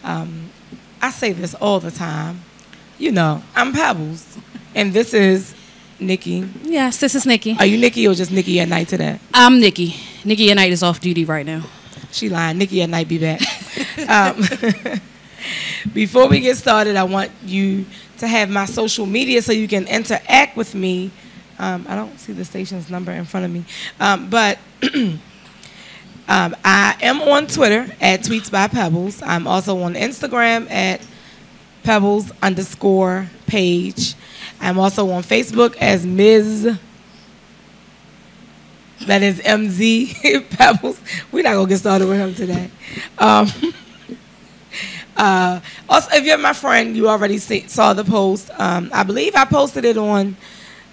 I say this all the time. You know, I'm Pebbles, and this is Nikki. Yes, this is Nikki. Are you Nikki or just Nikki at night today? I'm Nikki. Nikki at night is off duty right now. She lying. Nikki at night be back. Before we get started, I want you to have my social media so you can interact with me. I don't see the station's number in front of me, but I am on Twitter at Tweets by Pebbles. I'm also on Instagram at Pebbles_page. I'm also on Facebook as Ms. That is MZ Pebbles. We're not going to get started with him today. Also, if you're my friend, you already saw the post. I believe I posted it on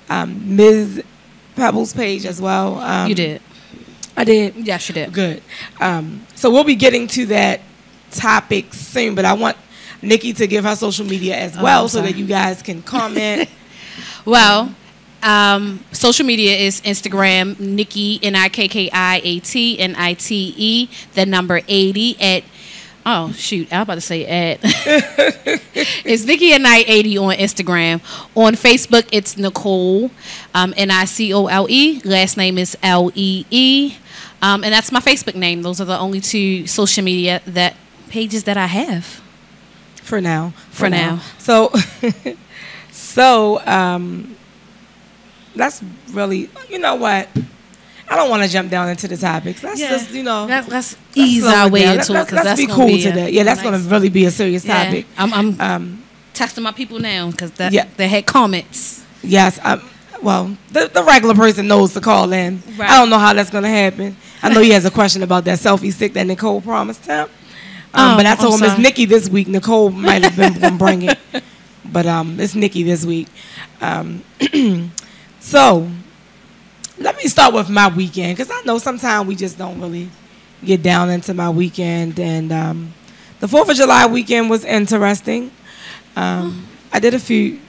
Ms. Pebbles' page as well. You did. I did? Yes, you did. Good. So we'll be getting to that topic soon, but I want Nikki to give her social media as well so that you guys can comment. Well, social media is Instagram, Nikki, NIKKIATNITE, the number 80 at, oh, shoot, I was about to say at. It's Nikki at Night 80 on Instagram. On Facebook, it's Nicole, Nicole. Last name is Lee. And that's my Facebook name. Those are the only two social media pages that I have. For now. For now. So, that's really, you know what? I don't want to jump down into the topics. Let's just, you know. Let's ease our way into it. Let's be cool today. Yeah, that's going to really be a serious topic. I'm texting my people now because they had comments. Yes. Well, the regular person knows to call in. Right. I don't know how that's going to happen. I know he has a question about that selfie stick that Nicole promised him. But I told him it's Nikki this week. Nicole might have been going to bring it. But it's Nikki this week. So, let me start with my weekend. Because I know sometimes we just don't really get down into my weekend. And the 4th of July weekend was interesting. I did a few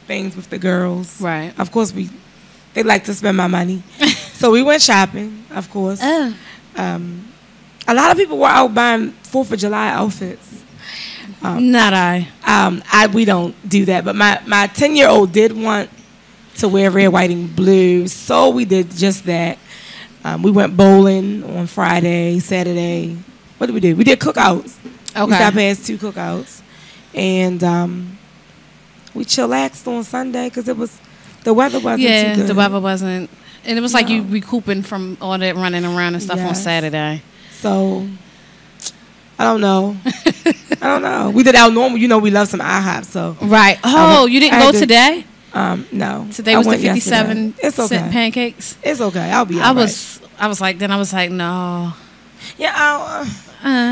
things with the girls. Right. Of course, they like to spend my money. So we went shopping, of course. A lot of people were out buying 4th of July outfits. Not I. We don't do that. But my 10-year-old did want to wear red, white, and blue. So we did just that. We went bowling on Friday, Saturday. What did we do? We did cookouts. Okay. We stopped past 2 cookouts. And we chillaxed on Sunday because the weather wasn't too good. Yeah, the weather wasn't. And it was like you recouping from all that running around and stuff on Saturday. So, I don't know. We did our normal. You know, we love some IHOP. So right. Oh, you didn't go today? No. Today was the 57 cent pancakes. It's okay. I'll be. I was like, no. Yeah.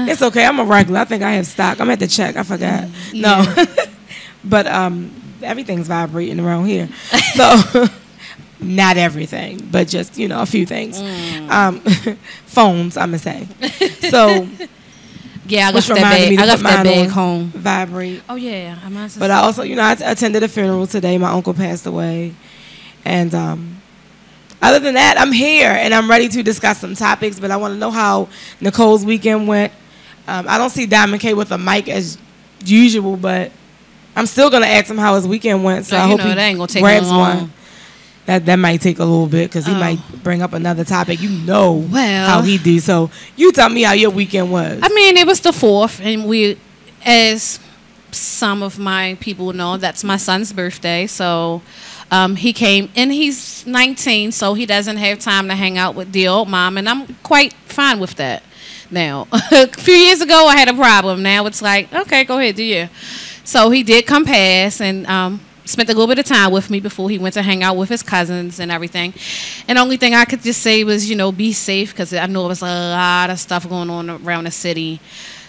It's okay. I'm a regular. I think I have stock. I'm at the check. I forgot. No. But everything's vibrating around here. So. Not everything, but just, you know, a few things. Phones, I'm going to say. So, yeah, I left that bag home. Vibrate. Oh, yeah. But I also, you know, I attended a funeral today. My uncle passed away. And other than that, I'm here, and I'm ready to discuss some topics, but I want to know how Nicole's weekend went. I don't see Diamond K with a mic as usual, but I'm still going to ask him how his weekend went, so I hope he grabs one. That might take a little bit because he might bring up another topic. You know how he do. So you tell me how your weekend was. I mean, it was the 4th, and as some of my people know, that's my son's birthday. So he came, and he's 19, so he doesn't have time to hang out with the old mom, and I'm quite fine with that now. A few years ago, I had a problem. Now it's like, okay, go ahead, do you. So he did come past, and spent a little bit of time with me before he went to hang out with his cousins and everything. And the only thing I could just say was, you know, be safe, because I know there was a lot of stuff going on around the city.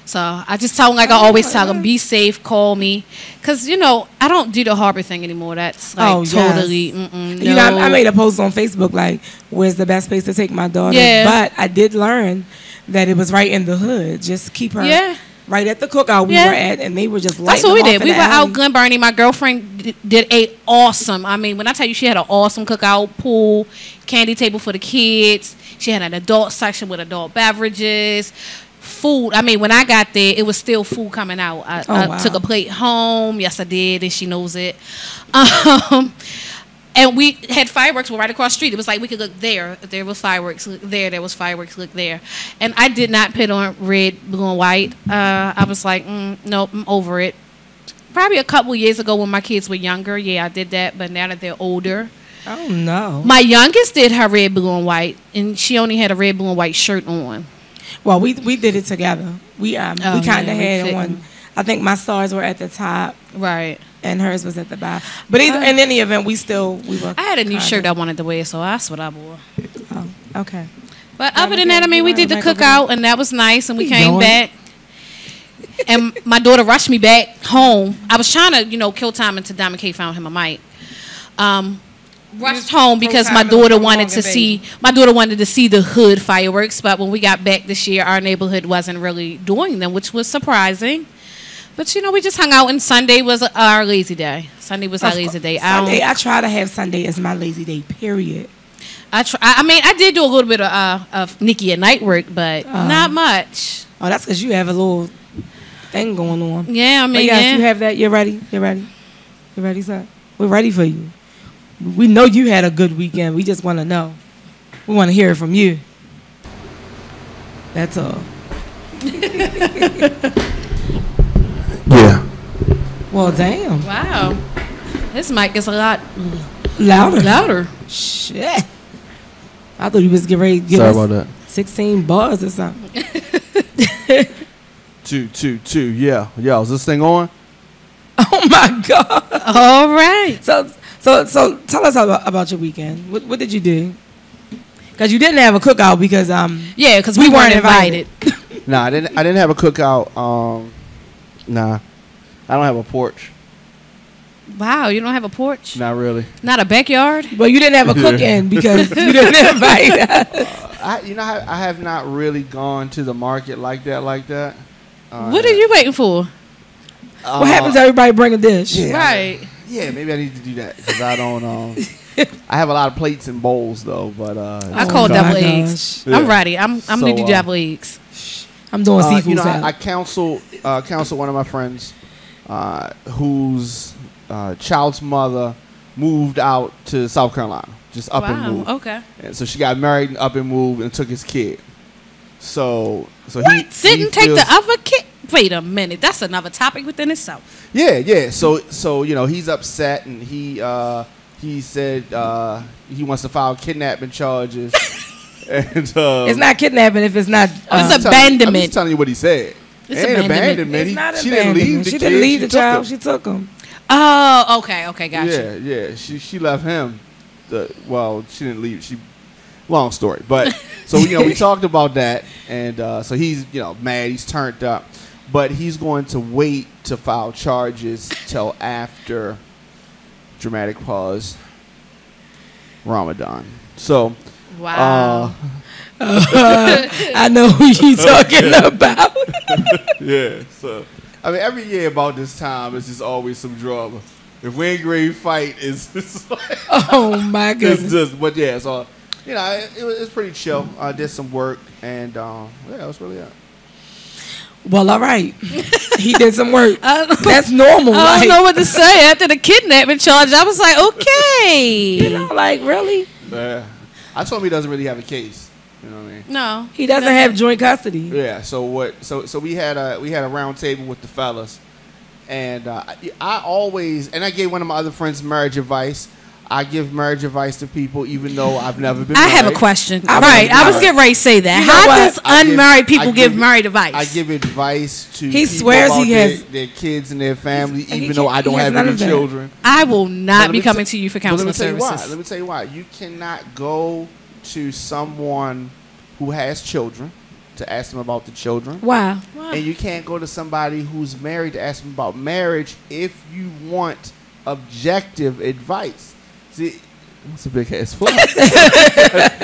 So I just tell him, like I always tell him, be safe, call me. Because, you know, I don't do the harbor thing anymore. That's like totally, no. You know, I made a post on Facebook, like, where's the best place to take my daughter? Yeah. But I did learn that it was right in the hood. Just keep her right at the cookout we were at, and they were just lighting. That's what we did. We were out Glen Burnie. My girlfriend did a awesome. I mean, when I tell you, she had an awesome cookout, pool, candy table for the kids. She had an adult section with adult beverages, food. I mean, when I got there, it was still food coming out. I took a plate home. Yes, I did, and she knows it. And we had fireworks right across the street. It was like we could look there. There was fireworks. Look there. There was fireworks. Look there. And I did not put on red, blue, and white. I was like, nope, I'm over it. Probably a couple years ago when my kids were younger, yeah, I did that. But now that they're older. Oh, no. My youngest did her red, blue, and white. And she only had a red, blue, and white shirt on. Well, we did it together. We kind of had one. I think my stars were at the top. Right. And hers was at the bottom. But in any event, we were. I had a new shirt I wanted to wear, so that's what I wore. Oh, okay. But other than that, I mean, we did the cookout, and that was nice, and we came back. And my daughter rushed me back home. I was trying to, kill time until Diamond K found him a mic. Rushed home because my daughter wanted to see the hood fireworks. But when we got back this year, our neighborhood wasn't really doing them, which was surprising. But, we just hung out, and Sunday was our lazy day. Sunday was our lazy day. I try to have Sunday as my lazy day, period. I did do a little bit of Nikki at night work, but not much. Oh, that's because you have a little thing going on. Yeah, I mean, yes, you have that. You're ready, sir? We're ready for you. We know you had a good weekend. We just want to know. We want to hear it from you. That's all. Yeah. Well, damn. Wow. This mic is a lot louder. Shit. I thought you was getting ready to give us about that. 16 bars or something. Two. Yeah. Is this thing on? Oh my God. All right. So tell us about your weekend. What did you do? Because you didn't have a cookout because because we weren't invited. Nah, I didn't have a cookout. Nah, I don't have a porch. Wow, you don't have a porch? Not really. Not a backyard? Well, you didn't have a cook-in because you didn't invite us. I have not really gone to the market like that. What are you waiting for? What happens to everybody bring a dish? Yeah, right. Maybe I need to do that because I don't. I have a lot of plates and bowls though, but I call double eggs. Yeah. I'm ready. I'm gonna do double eggs. I'm doing seafood salad. I counsel one of my friends whose child's mother moved out to South Carolina, just up and moved. Okay. And so she got married and up and moved and took his kid. So what? Didn't take the other kid? Wait a minute, that's another topic within itself. Yeah. So he's upset and he said he wants to file kidnapping charges. And, it's not kidnapping if it's not. It's abandonment. I'm just telling you what he said. It's abandonment. It's not she abandonment. didn't leave the she kid. Didn't leave the child. She took him. Oh, okay, gotcha. Yeah. She left him. She didn't leave. Long story, but so we talked about that, and so he's mad. He's turned up, but he's going to wait to file charges till after. Dramatic pause. Ramadan. So. Wow. I know who you're talking about. Yeah. So, I mean, every year about this time, it's just always some drama. If we ain't grade fight, it's just like, oh my goodness. It's just, but yeah, so it's pretty chill. I did some work, and yeah, it was really. Well, all right. He did some work. That's normal. I don't know what to say after the kidnapping charge. I was like, okay. Really? Yeah. I told him he doesn't really have a case. You know what I mean? No. He doesn't have joint custody. Yeah. So we had a round table with the fellas, and I always I gave one of my other friends marriage advice. I give marriage advice to people even though I've never been married. I have a question. I was getting ready to say that. How does unmarried people give married advice? I give advice to he people swears about he has their kids and their family, even though I don't have any children. I will not be coming to you for counseling services. Let me tell you why. You cannot go to someone who has children to ask them about the children. Wow. And you can't go to somebody who's married to ask them about marriage if you want objective advice. See, It's a big ass flag.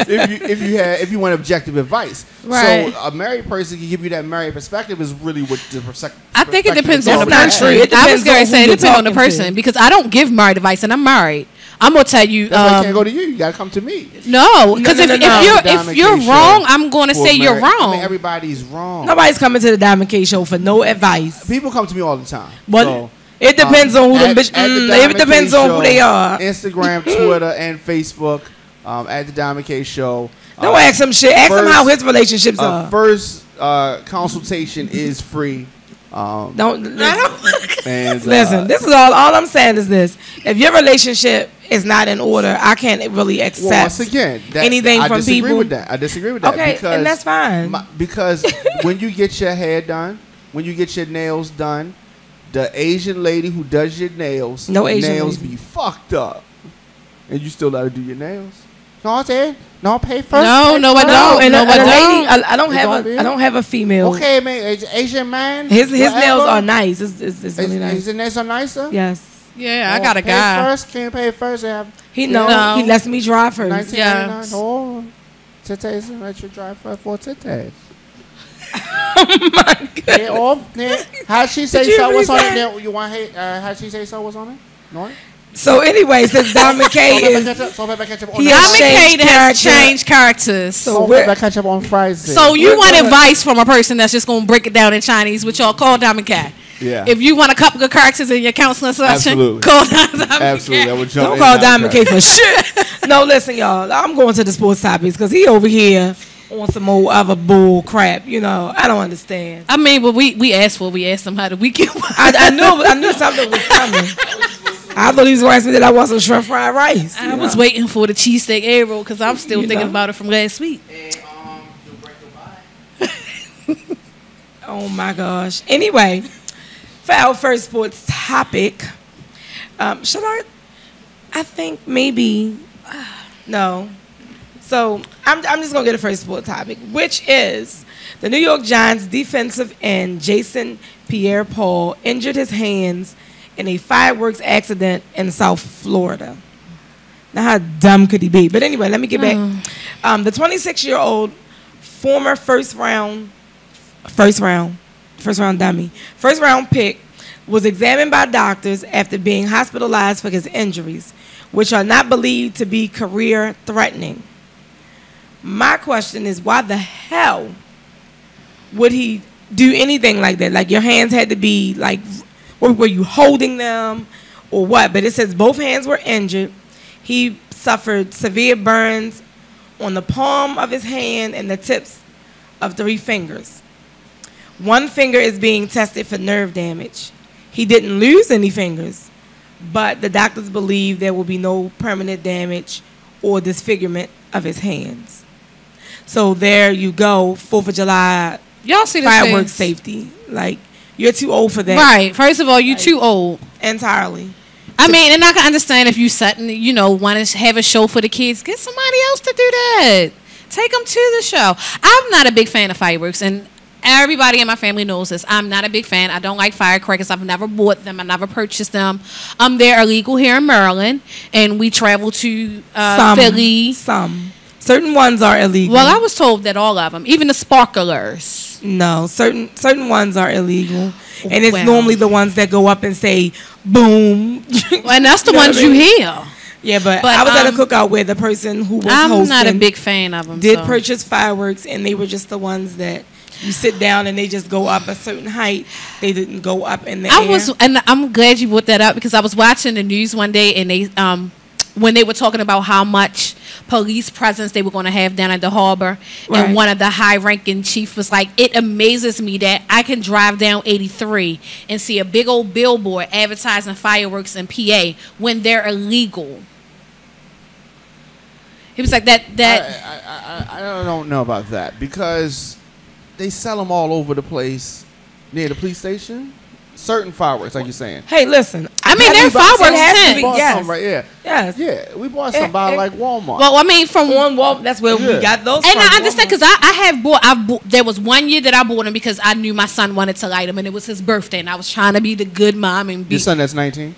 if you want objective advice, Right. So a married person can give you that married perspective is really what the perspective. I think it depends on the That's not person. true. It I was depends going on to say who it you're depends on the talking person to. because I don't give married advice and I'm married. I'm gonna tell you. That's why I can't go to you. You gotta come to me. No, because No. if you're wrong, I'm going to say you're wrong. I mean, everybody's wrong. Nobody's coming to the Diamond K show for no advice. People come to me all the time. But So, it depends on who them bitch. at the It Diamond depends K on Show, who they are. Instagram, Twitter, and Facebook. At the Diamond K Show. Don't ask him shit. Ask him first- how his relationships are. First consultation is free. Don't And, listen. This is all I'm saying is this: if your relationship is not in order, I can't really accept once again, anything I from disagree people. with that. I disagree with that. Okay, because and that's fine. Because when you get your hair done, when you get your nails done, the Asian lady who does your nails, No Asian nails lady. be fucked up, and you still gotta do your nails. No, I said no. Pay first. No, pay no, I first. don't. and No, a I lady, don't. I don't have a female. Okay, man, Asian man. His nails whatever. are nice. It's really nice. His nails are nicer. Yes. Yeah, I Oh, got a pay guy. First, can you pay first? He No. know. He lets me drive first. 1999. Yes. Oh, titties, let you drive for titties. Oh my God. Hey, oh, yeah. How she say you so? really What's on say? it? You want how she say so? What's on it? No. So anyway, since Diamond K is Salt, pepper, ketchup on He the has Diamond changed K has character. changed characters. So Salt, we're- pepper, ketchup on fries. So you We're want gonna- advice from a person that's just going to break it down in Chinese, which y'all call Diamond Cat. yeah. If you want a couple of characters in your counseling session, Absolutely. call Diamond Absolutely, Cat. that would jump. don't in call and out Diamond K track. for shit. No, listen, y'all. I'm going to the sports topics because he over here on some old other bull crap. You know, I don't understand. I mean, but we asked them how the weekend was. I knew something was coming. I thought he was going to ask me that I want some shrimp fried rice. I was waiting for the cheesesteak egg roll because I'm still You thinking know. about it from last week. Oh my gosh. Anyway, for our first sports topic, should I think maybe no. So I'm just gonna get a first sports topic, which is the New York Giants defensive end Jason Pierre-Paul injured his hands in a fireworks accident in South Florida. Now, how dumb could he be? But anyway, let me get back. The 26-year-old former first round pick was examined by doctors after being hospitalized for his injuries, which are not believed to be career-threatening. My question is, why the hell would he do anything like that? Like, your hands had to be, like, were you holding them or what? But it says both hands were injured. He suffered severe burns on the palm of his hand and the tips of 3 fingers. 1 finger is being tested for nerve damage. He didn't lose any fingers, but the doctors believe there will be no permanent damage or disfigurement of his hands. So there you go, 4th of July Y'all see the fireworks things. safety. Like, you're too old for that. Right. First of all, you too old. Entirely. I mean, and I can understand if you want to have a show for the kids. Get somebody else to do that. Take them to the show. I'm not a big fan of fireworks, and everybody in my family knows this. I'm not a big fan. I don't like firecrackers. I've never bought them. I never purchased them. They're illegal here in Maryland, and we travel to Philly. Some. Certain ones are illegal. Well, I was told that all of them, even the sparklers. No, certain ones are illegal, and it's Well. normally the ones that go up and say boom. And that's the You know ones what I you mean? hear. Yeah, but But, I was at a cookout where the person who was I'm hosting not a big fan of them. did so. purchase fireworks, and they were just the ones that you sit down and they just go up a certain height. They didn't go up in the air. And I'm glad you brought that up because I was watching the news one day and they when they were talking about how much police presence they were going to have down at the harbor, Right. and one of the high-ranking chief was like, "It amazes me that I can drive down 83 and see a big old billboard advertising fireworks in PA when they're illegal." He was like, "That I don't know about that because they sell them all over the place near the police station. Certain fireworks, like you're saying. Hey, listen. I mean, they're It fireworks has to tent. be- Bought yes. some, right? Yeah, Yes. yeah. We bought some by like Walmart. well, I mean, from On Wall, that's where Yeah. we got those. And from, I understand Walmart. because I have bought. There was one year that I bought them because I knew my son wanted to light them, and it was his birthday, and I was trying to be the good mom and be. Your son that's 19.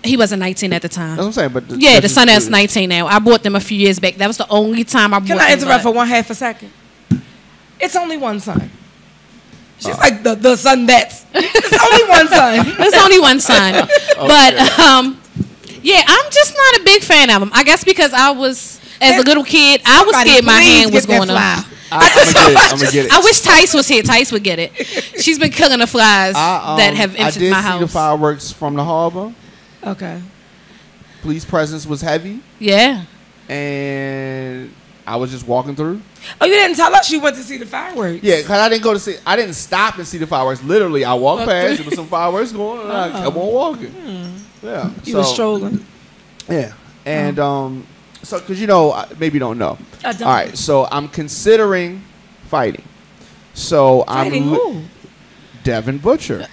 He wasn't 19 at the time. That's what I'm saying. But the son that's 19 now. I bought them a few years back. That was the only time I bought them. Can I interrupt for 1/2 a second? It's only one son. She's like the son that's. It's only one son. It's only one son. But yeah, I'm just not a big fan of him. I guess because I was as a little kid, I was scared my hand was going to. I'm gonna get it. I wish Tice was here. Tice would get it. She's been killing the flies that have entered my house. I did see the fireworks from the harbor. Okay. Police presence was heavy. Yeah. And I was just walking through. Oh, you didn't tell us you went to see the fireworks. Yeah, because I didn't go to see. I didn't stop and see the fireworks. Literally, I walked past. There was some fireworks going on. And I kept on walking. Yeah. You were strolling. Yeah. And so because maybe you don't know. I don't. All right. So I'm considering fighting. So Fighting who? Devin Butcher.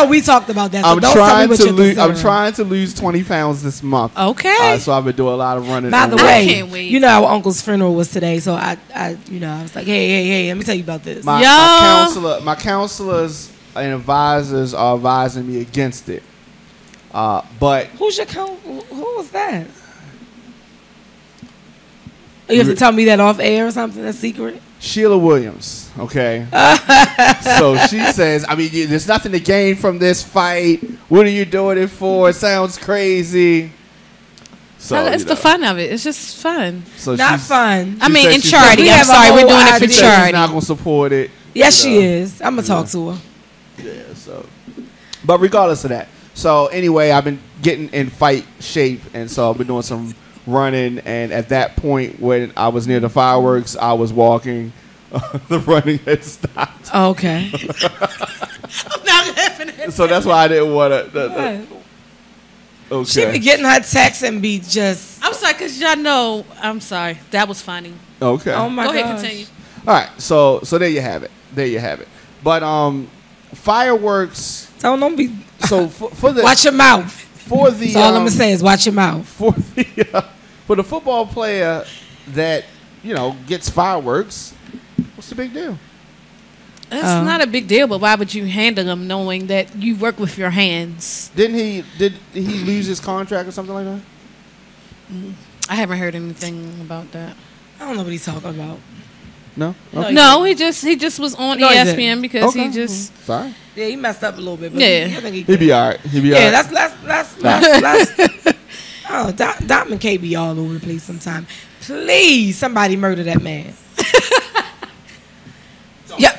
We talked about that. So I'm don't trying tell me what you're I'm trying to lose 20 pounds this month. Okay. So I've been doing a lot of running. By the I way, can't wait. our uncle's funeral was today, so I was like, hey, let me tell you about this. My counselors and advisors are advising me against it. But who's your who was that? You have to tell me that off air or something. That's secret. Sheila Williams, okay? So she says, there's nothing to gain from this fight. What are you doing it for? It sounds crazy. So it's the fun of it. It's just fun. So not fun. I mean, in charity. I'm sorry, we're doing it for charity. She's not going to support it. Yes, she is. I'm going to talk to her. Yeah, so. But regardless of that. So anyway, I've been getting in fight shape, and so I've been doing some running, and at that point when I was near the fireworks, I was walking. The running had stopped. Oh, okay. I'm not laughing at So that's why I didn't want to. Okay. She be getting her text and be just. I'm sorry, because y'all know. I'm sorry. That was funny. Okay. Oh my god. Go ahead, continue. All right. So there you have it. But fireworks. So don't be. So for the watch your mouth. For the. That's all I'm gonna say is watch your mouth. For the football player that gets fireworks, what's the big deal? It's not a big deal, but why would you handle them knowing that you work with your hands? Did he lose his contract or something like that? I haven't heard anything about that. I don't know what he's talking about. No? Okay. No, he just was on ESPN because he just. Sorry. Yeah, he messed up a little bit. But Yeah. I think He'd be all right. Yeah, that's oh, Dom and K be all over the place sometimes. Please, somebody murder that man. That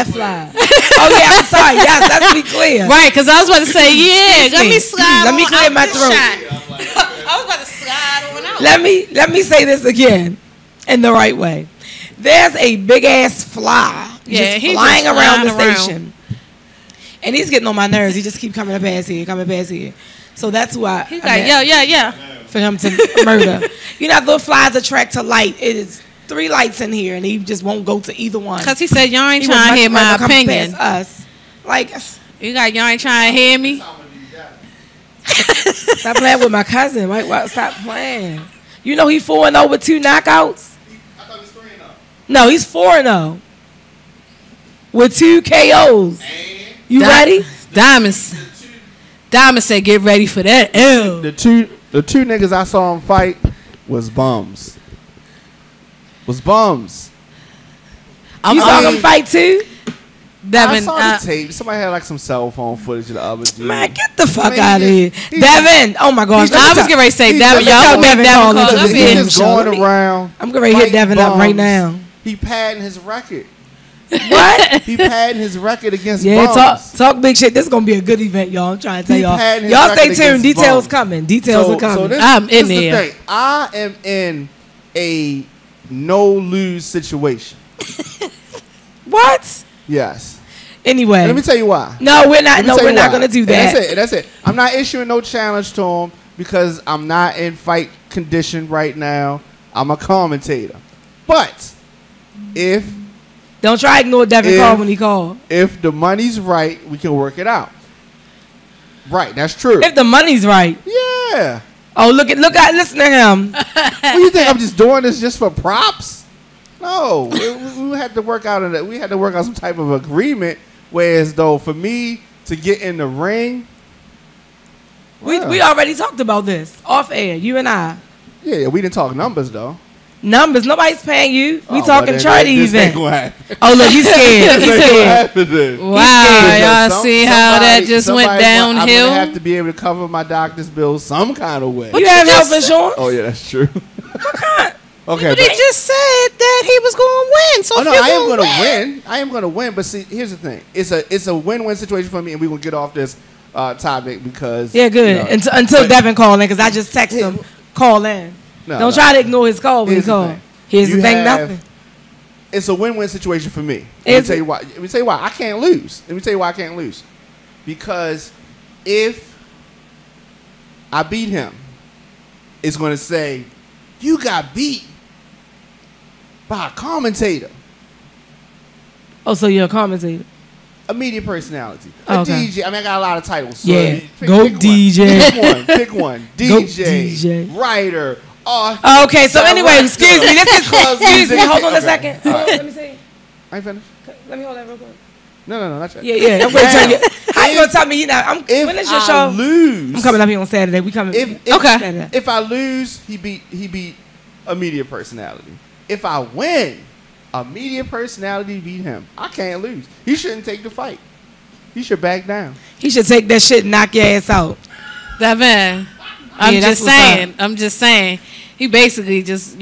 fly. Oh yeah, I'm sorry. Yes, let's be clear. Right, because I was about to say, let me slide. Let me clear my throat. I was about to slide on out. Let me say this again, in the right way. There's a big ass fly just flying around the station, and he's getting on my nerves. He just keep coming past here. So that's why he's like, yeah. For him to murder. The flies attract to light. It is 3 lights in here, and he just won't go to either one. Because he said, y'all ain't trying to hear my opinion. Us. Like, y'all ain't trying to hear me? Stop playing with my cousin. Why stop playing? He's 4-0 with 2 knockouts? I thought he was 3-0. No, he's 4-0 with 2 KOs. You ready? Diamond said, get ready for that. Ew. The two niggas I saw him fight was bums. You saw him fight too? Devin, I saw the tape. Somebody had some cell phone footage of the other dude. Man, get the fuck out of here. Devin, oh my gosh. I was getting ready to say, Devin, y'all Devin call into this He's game just show. going around. I'm going to hit Devin up right now. He padding his record. What? He padding his record against bums. Talk big shit. This is going to be a good event, y'all. I'm trying to tell y'all. Y'all stay tuned. Details coming. Details are coming. I'm in there. I am in a no-lose situation. What? Yes. Anyway. And let me tell you why. No, we're not going to do that. That's it. I'm not issuing no challenge to him because I'm not in fight condition right now. I'm a commentator. But if... Don't try to ignore Devin call when he called. If the money's right, we can work it out. Right, that's true. If the money's right. Yeah. Oh, listen to him. What do you think? I'm just doing this just for props? No. We had to work out we had to work out some type of agreement Whereas though for me to get in the ring, we already talked about this off air, you and I. Yeah, we didn't talk numbers though. Numbers, nobody's paying you. We Oh, talking well, charity this ain't event. gonna happen. Oh look, he's scared. He's This ain't gonna scared. happen then. Wow, y'all see how that just went I'm downhill? gonna have to be able to cover my doctor's bills some kind of way. You have health insurance? Oh yeah, that's true. What kind? Okay, But he just said that he was going to win. So oh if no, you're I am gonna gonna win. I am gonna win. But see, here's the thing. It's a win-win situation for me, and we're gonna get off this topic because Yeah, good. you know, Until but- Devin call in, because I just text him, call in. No, Don't no. try to ignore his call when he Here's the call. thing. Here's You the thing, have- nothing. It's a win-win situation for me. Let me Is tell it? you why. Let me tell you why I can't lose. Let me tell you why I can't lose. Because if I beat him, it's going to say, you got beat by a commentator, Oh, so you're a commentator. a media personality, Oh, a okay. DJ. I mean, I got a lot of titles. So Yeah. pick Go one. DJ. Pick one. Pick one. Go DJ, DJ. writer, Okay, so anyway, excuse me. Excuse me. Hold on a Okay. second. All right. Let me see. I ain't finished. Let me hold that real quick. No, not yet. Yeah. I'm going to tell you. How you going to tell me? If When is your I show? lose, I'm coming up here on Saturday. We coming. Okay. Saturday. If I lose, he beat a media personality. If I win, a media personality beat him. I can't lose. He shouldn't take the fight. He should back down. He should take that shit and knock your ass out. That man. I'm Yeah, that's just what's saying. I'm just saying. He basically just,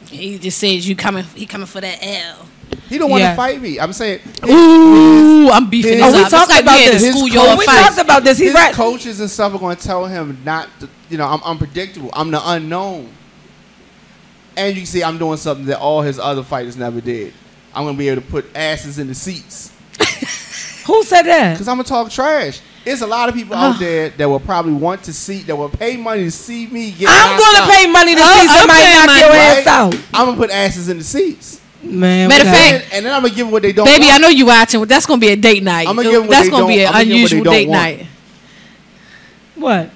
he just says he coming for that L. He don't want Yeah. to fight me. I'm saying Ooh, I'm beefing his- this Oh, we up. talked It's like about we had this. a His schoolyard coach- We fight. talked about this. He's his right. coaches and stuff are going to tell him not to, I'm unpredictable. I'm the unknown. And you can see I'm doing something that all his other fighters never did. I'm going to be able to put asses in the seats. Who said that? Because I'm going to talk trash. There's a lot of people out there that will probably want to see, that will pay money to see me get I'm knocked going to out. pay money to see I'm somebody paying knock money, your right? ass out. I'm going to put asses in the seats. Man, Matter of whatever. fact, And then I'm going to give them what they don't baby, want. I know you watching. That's gonna be a date night. I'ma give 'em what That's they gonna be don't- an I'ma give 'em what they unusual don't date want. night. What?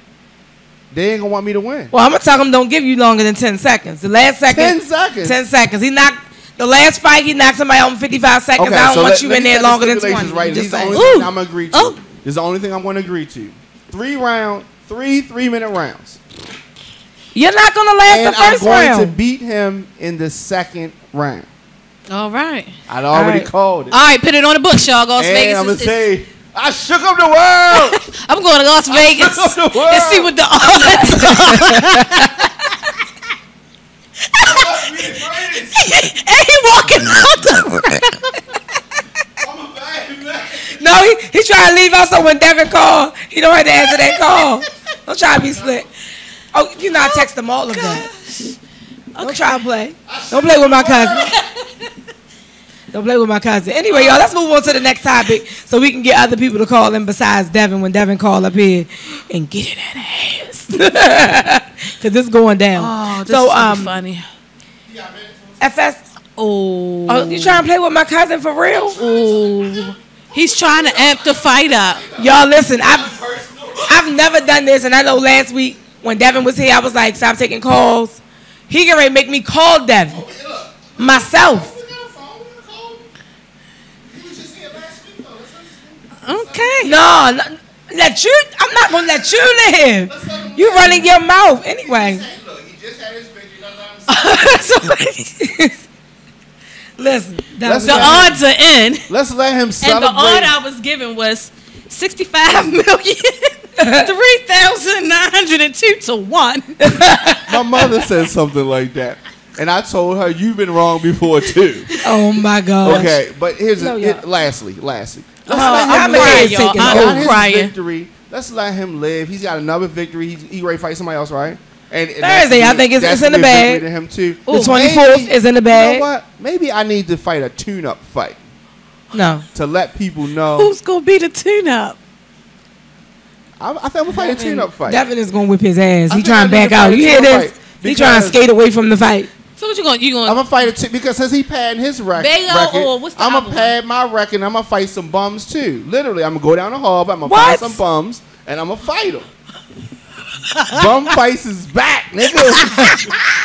They ain't going to want me to win. Well, I'm going to tell him don't give you longer than 10 seconds. The last second. 10 seconds. 10 seconds. He knocked. The last fight, he knocked somebody out in 55 seconds. Okay, I don't so want let- you let in me there set the longer than 20. stipulations right. I'm This just is the saying. only thing Ooh. I'm going to agree to. Oh. This is the only thing I'm going to agree to. 3-minute rounds. You're not going to last And the I'm first going to round. beat him in the second round. All right. I'd already right. called it. All right, put it on the books, y'all. Las And Vegas. I'm going is- to say, I shook up the world. I'm going to Las Vegas shook up the world. and see what the odds are. And he walking out the No, he trying to leave out so when Devin call, he don't have to answer that call. Don't try to be slick. Oh, you not text them all of that. Don't try to play. Don't play with my cousin. Don't play with my cousin. Anyway, y'all, let's move on to the next topic so we can get other people to call in besides Devin when Devin call up here and get in that ass. Because it's going down. Oh, this so, is funny. FS, Oh, you trying to play with my cousin for real? oh, he's trying to amp the fight up. Y'all, listen, I've never done this, and I know last week when Devin was here, I was like, stop taking calls. He can make me call Devin myself. Okay. No, let you. I'm not gonna let you live. You running your mouth anyway. Listen, Let's The let him- odds are in, Let's let him and the celebrate. odd I was given was 65,3,902 to 1. My mother said something like that. And I told her, you've been wrong before, too. oh my God. Okay, but here's No, lastly. I'm crying, taking y'all. Got I'm his crying. victory. Let's let him live. He's got another victory. He ready to fight somebody else, right? And that's Thursday, gonna I think it's that's in the gonna be a bag. victory to him too. The 24th is in the bag. You know what? Maybe I need to fight a tune-up fight No. to let people know. Who's gonna be the tune-up? I think I'm gonna fight a tune-up fight. Devin is gonna whip his ass. I He think trying to I need back to out. fight You a hear tune-up this? fight He trying to because- skate away from the fight. So what you gonna? You I'm gonna? gonna fight because since he padding his record, Bago or what's the I'm other gonna pad my record. and I'm gonna fight some bums too. Literally, I'm gonna go down the hall. I'm gonna What? find some bums and I'm gonna fight them. Bum fights is back, nigga.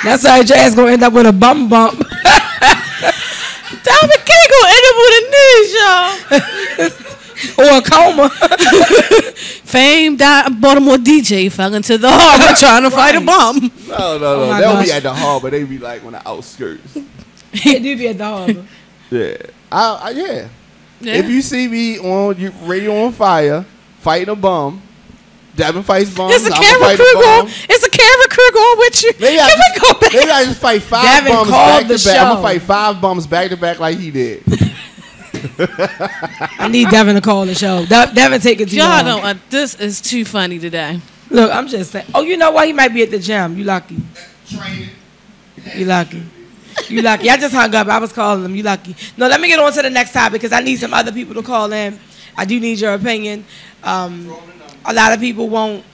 That's how your ass gonna end up with a bum bump. Dominic K gonna end up with a knee. Please, y'all. Or a coma. Famed Baltimore DJ fell into the harbor trying to fight a bomb. No. Oh my They'll gosh. be at the harbor. They be like on the outskirts. They do be at the harbor. Yeah. Yeah. Yeah. If you see me on Radio on Fire fighting a bum, Devin fights bums. It's a I'ma camera fight crew bum. going. It's a camera crew going with you. Maybe I just fight 5 Devin bums called back the to back. I'm show. gonna fight 5 bums back to back like he did. I need Devin to call the show. Devin, take it too Y'all long. don't. This is too funny today. Look, I'm just saying. Oh, you know what? He might be at the gym. You lucky. Training. You lucky. You lucky. I just hung up. I was calling him. You lucky. No, let me get on to the next topic because I need some other people to call in. I do need your opinion. A lot of people won't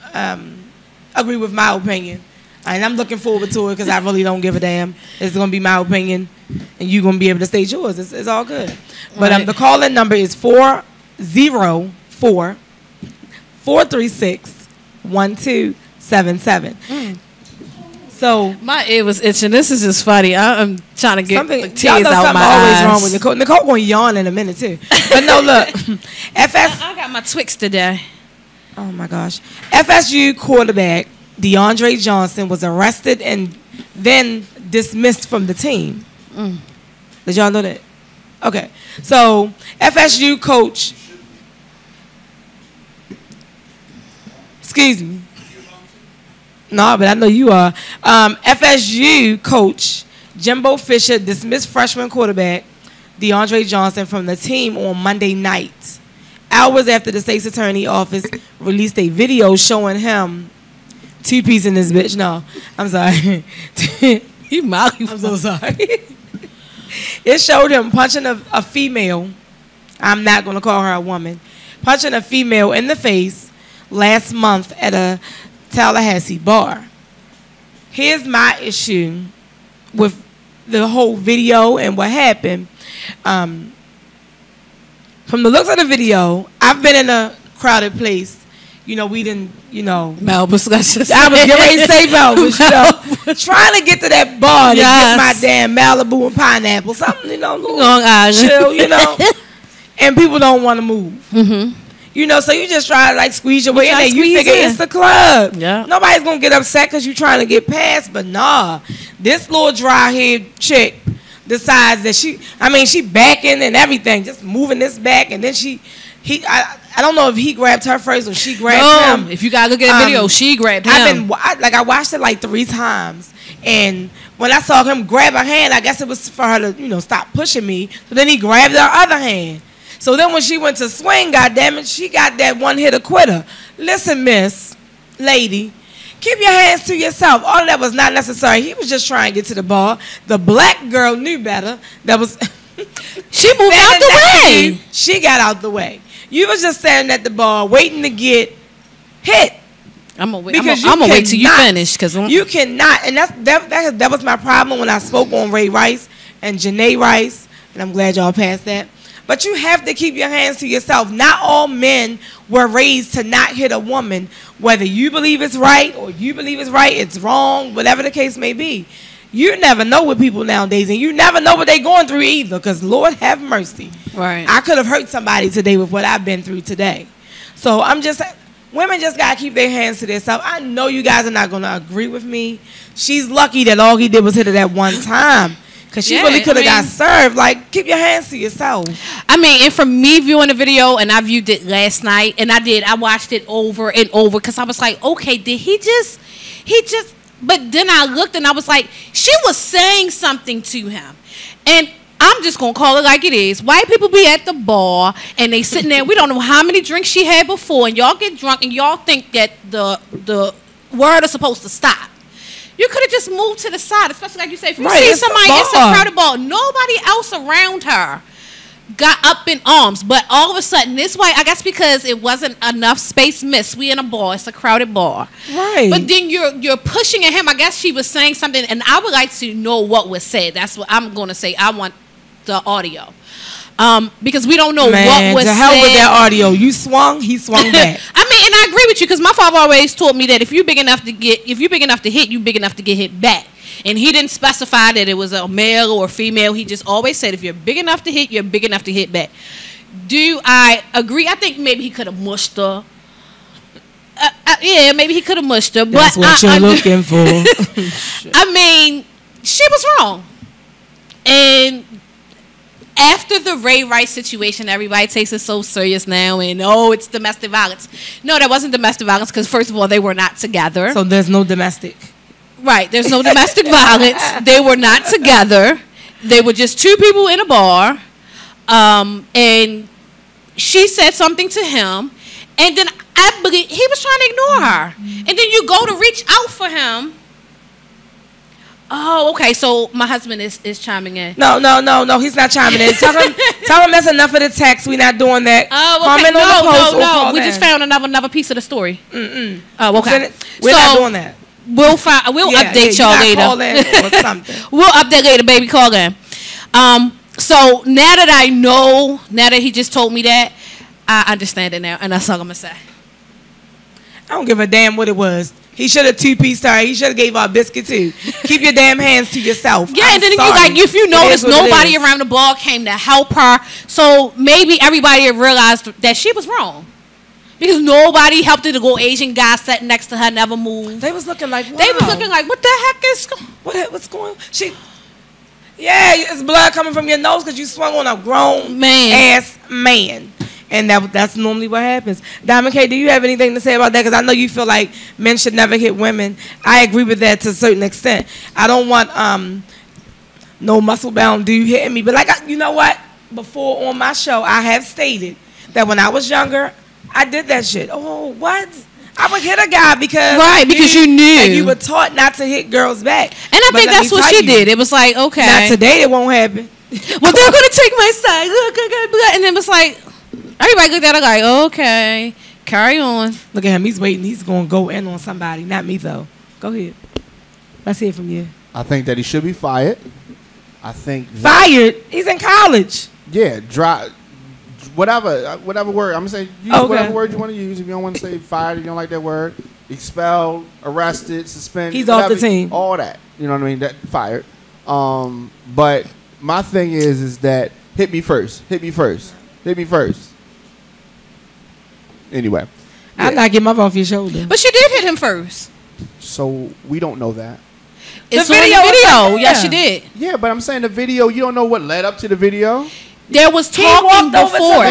agree with my opinion. And I'm looking forward to it because I really don't give a damn. It's going to be my opinion, and you're going to be able to state yours. It's all good. But Right. the call-in number is 404-436-1277. So My ear was itching. This is just funny. I'm trying to get something, the y'all tears know out something my always eyes. wrong with Nicole. Nicole going to yawn in a minute, too. But no, look. I got my Twix today. Oh, my gosh. FSU quarterback DeAndre Johnson was arrested and then dismissed from the team. Did y'all know that? Okay. So, FSU coach... Excuse me. No, but I know you are. FSU coach Jimbo Fisher dismissed freshman quarterback DeAndre Johnson from the team on Monday night, hours after the state's attorney office released a video showing him two-piece in this bitch. No, I'm sorry. You mouthy. I'm so sorry. It showed him punching a female. I'm not going to call her a woman. Punching a female in the face last month at a Tallahassee bar. Here's my issue with the whole video and what happened. From the looks of the video, I've been in a crowded place. You know, we didn't, Melba's discussions. I was getting ready to say Melba's, trying to get to that bar to get my damn Malibu and pineapple, something, Long Island. chill, and people don't want to move. Mm-hmm. So you just try to squeeze your way in try there. to You squeeze figure in. it's the club. Yeah. Nobody's gonna get upset because you're trying to get past, but nah. This little dry haired chick decides that she backing and everything, just moving this back, and then I don't know if he grabbed her first or she grabbed him. If you gotta look at the video, she grabbed him. I watched it 3 times, and when I saw him grab her hand, I guess it was for her to stop pushing me. So then he grabbed her other hand. So then when she went to swing, goddammit, she got that one-hitter quitter. Listen, miss, lady, keep your hands to yourself. All of that was not necessary. He was just trying to get to the bar. The black girl knew better. That was She moved out the way. She got out the way. You was just standing at the bar waiting to get hit. I'm gonna wait till you finish, cause you cannot. And that was my problem when I spoke on Ray Rice and Janae Rice, and I'm glad y'all passed that. But you have to keep your hands to yourself. Not all men were raised to not hit a woman. Whether you believe it's right or you believe it's right, it's wrong, whatever the case may be. You never know with people nowadays, and you never know what they're going through either, because Lord have mercy. Right. I could have hurt somebody today with what I've been through today. So women just got to keep their hands to themselves. I know you guys are not going to agree with me. She's lucky that all he did was hit her that one time. Because she really could have got served. Keep your hands to yourself. And from me viewing the video, and I viewed it last night, and I watched it over and over, because I was like, okay, did he just, but then I looked and I was like, she was saying something to him. And I'm just going to call it like it is. White people be at the bar, and they sitting there, we don't know how many drinks she had before, and y'all get drunk, and y'all think that the word is supposed to stop. You could have just moved to the side, especially like you say, if you see somebody, it's a crowded ball. Nobody else around her got up in arms. But all of a sudden, this way, I guess because it wasn't enough space missed. We in a bar, it's a crowded bar. Right. But then you're pushing at him. I guess she was saying something, and I would like to know what was said. That's what I'm going to say. I want the audio. Because we don't know what was said. to hell with that audio. You swung, he swung back. And I I agree with you because my father always told me that if you're big enough to hit, you're big enough to get hit back. And he didn't specify that it was a male or female. He just always said if you're big enough to hit, you're big enough to hit back. Do I agree? I think maybe he could have mushed her. Yeah, maybe he could have mushed her. That's but what you're looking for. I mean, she was wrong. And after the Ray Rice situation, everybody takes it so serious now, and it's domestic violence. No, that wasn't domestic violence because first of all, they were not together. So there's no domestic. Right, there's no domestic violence. They were not together. They were just two people in a bar, and she said something to him, and then I believe he was trying to ignore her, and then you go to reach out for him. Oh, okay. So my husband is chiming in. No. He's not chiming in. Tell him that's enough of the text. We're not doing that. Oh, okay. Comment on the post or call We in. just found another piece of the story. Oh, okay. We're not doing that. We'll update y'all later. Call in or something. We'll update later, baby. Call in. So now that he just told me that, I understand it now, and that's all I'm gonna say. I don't give a damn what it was. He should have two-pieced her. He should have gave her a biscuit too. Keep your damn hands to yourself. Yeah, and then if you notice, nobody around the bar came to help her. So maybe everybody realized that she was wrong. Because nobody helped her. The little Asian guy sat next to her, never moved. They was looking like, wow. They was looking like, what the heck is what's going on? Yeah, it's blood coming from your nose because you swung on a grown ass man. And that's normally what happens. Diamond K, do you have anything to say about that? Because I know you feel like men should never hit women. I agree with that to a certain extent. I don't want no muscle-bound dude hitting me. But you know what? Before on my show, I have stated that when I was younger, I did that shit. Oh, what? I would hit a guy because you knew. And you were taught not to hit girls back. And I think that's what she did. It was like, okay. Not today, it won't happen. Well, they're going to take my side. And then it was like, everybody looked at her like, okay, carry on. Look at him. He's waiting. He's going to go in on somebody. Not me, though. Go ahead. Let's hear from you. I think that he should be fired. I think fired? He's in college. Yeah, whatever word. I'm going to say use whatever word you want to use. If you don't want to say fired, you don't like that word. Expelled, arrested, suspended. He's off the team. All that. You know what I mean? That fired. But my thing is that hit me first. Anyway. Yeah. I'm not getting my off your shoulder. But she did hit him first. So we don't know that. It's the video. Yes, she did. Yeah, but I'm saying the video, you don't know what led up to the video. There was talking before.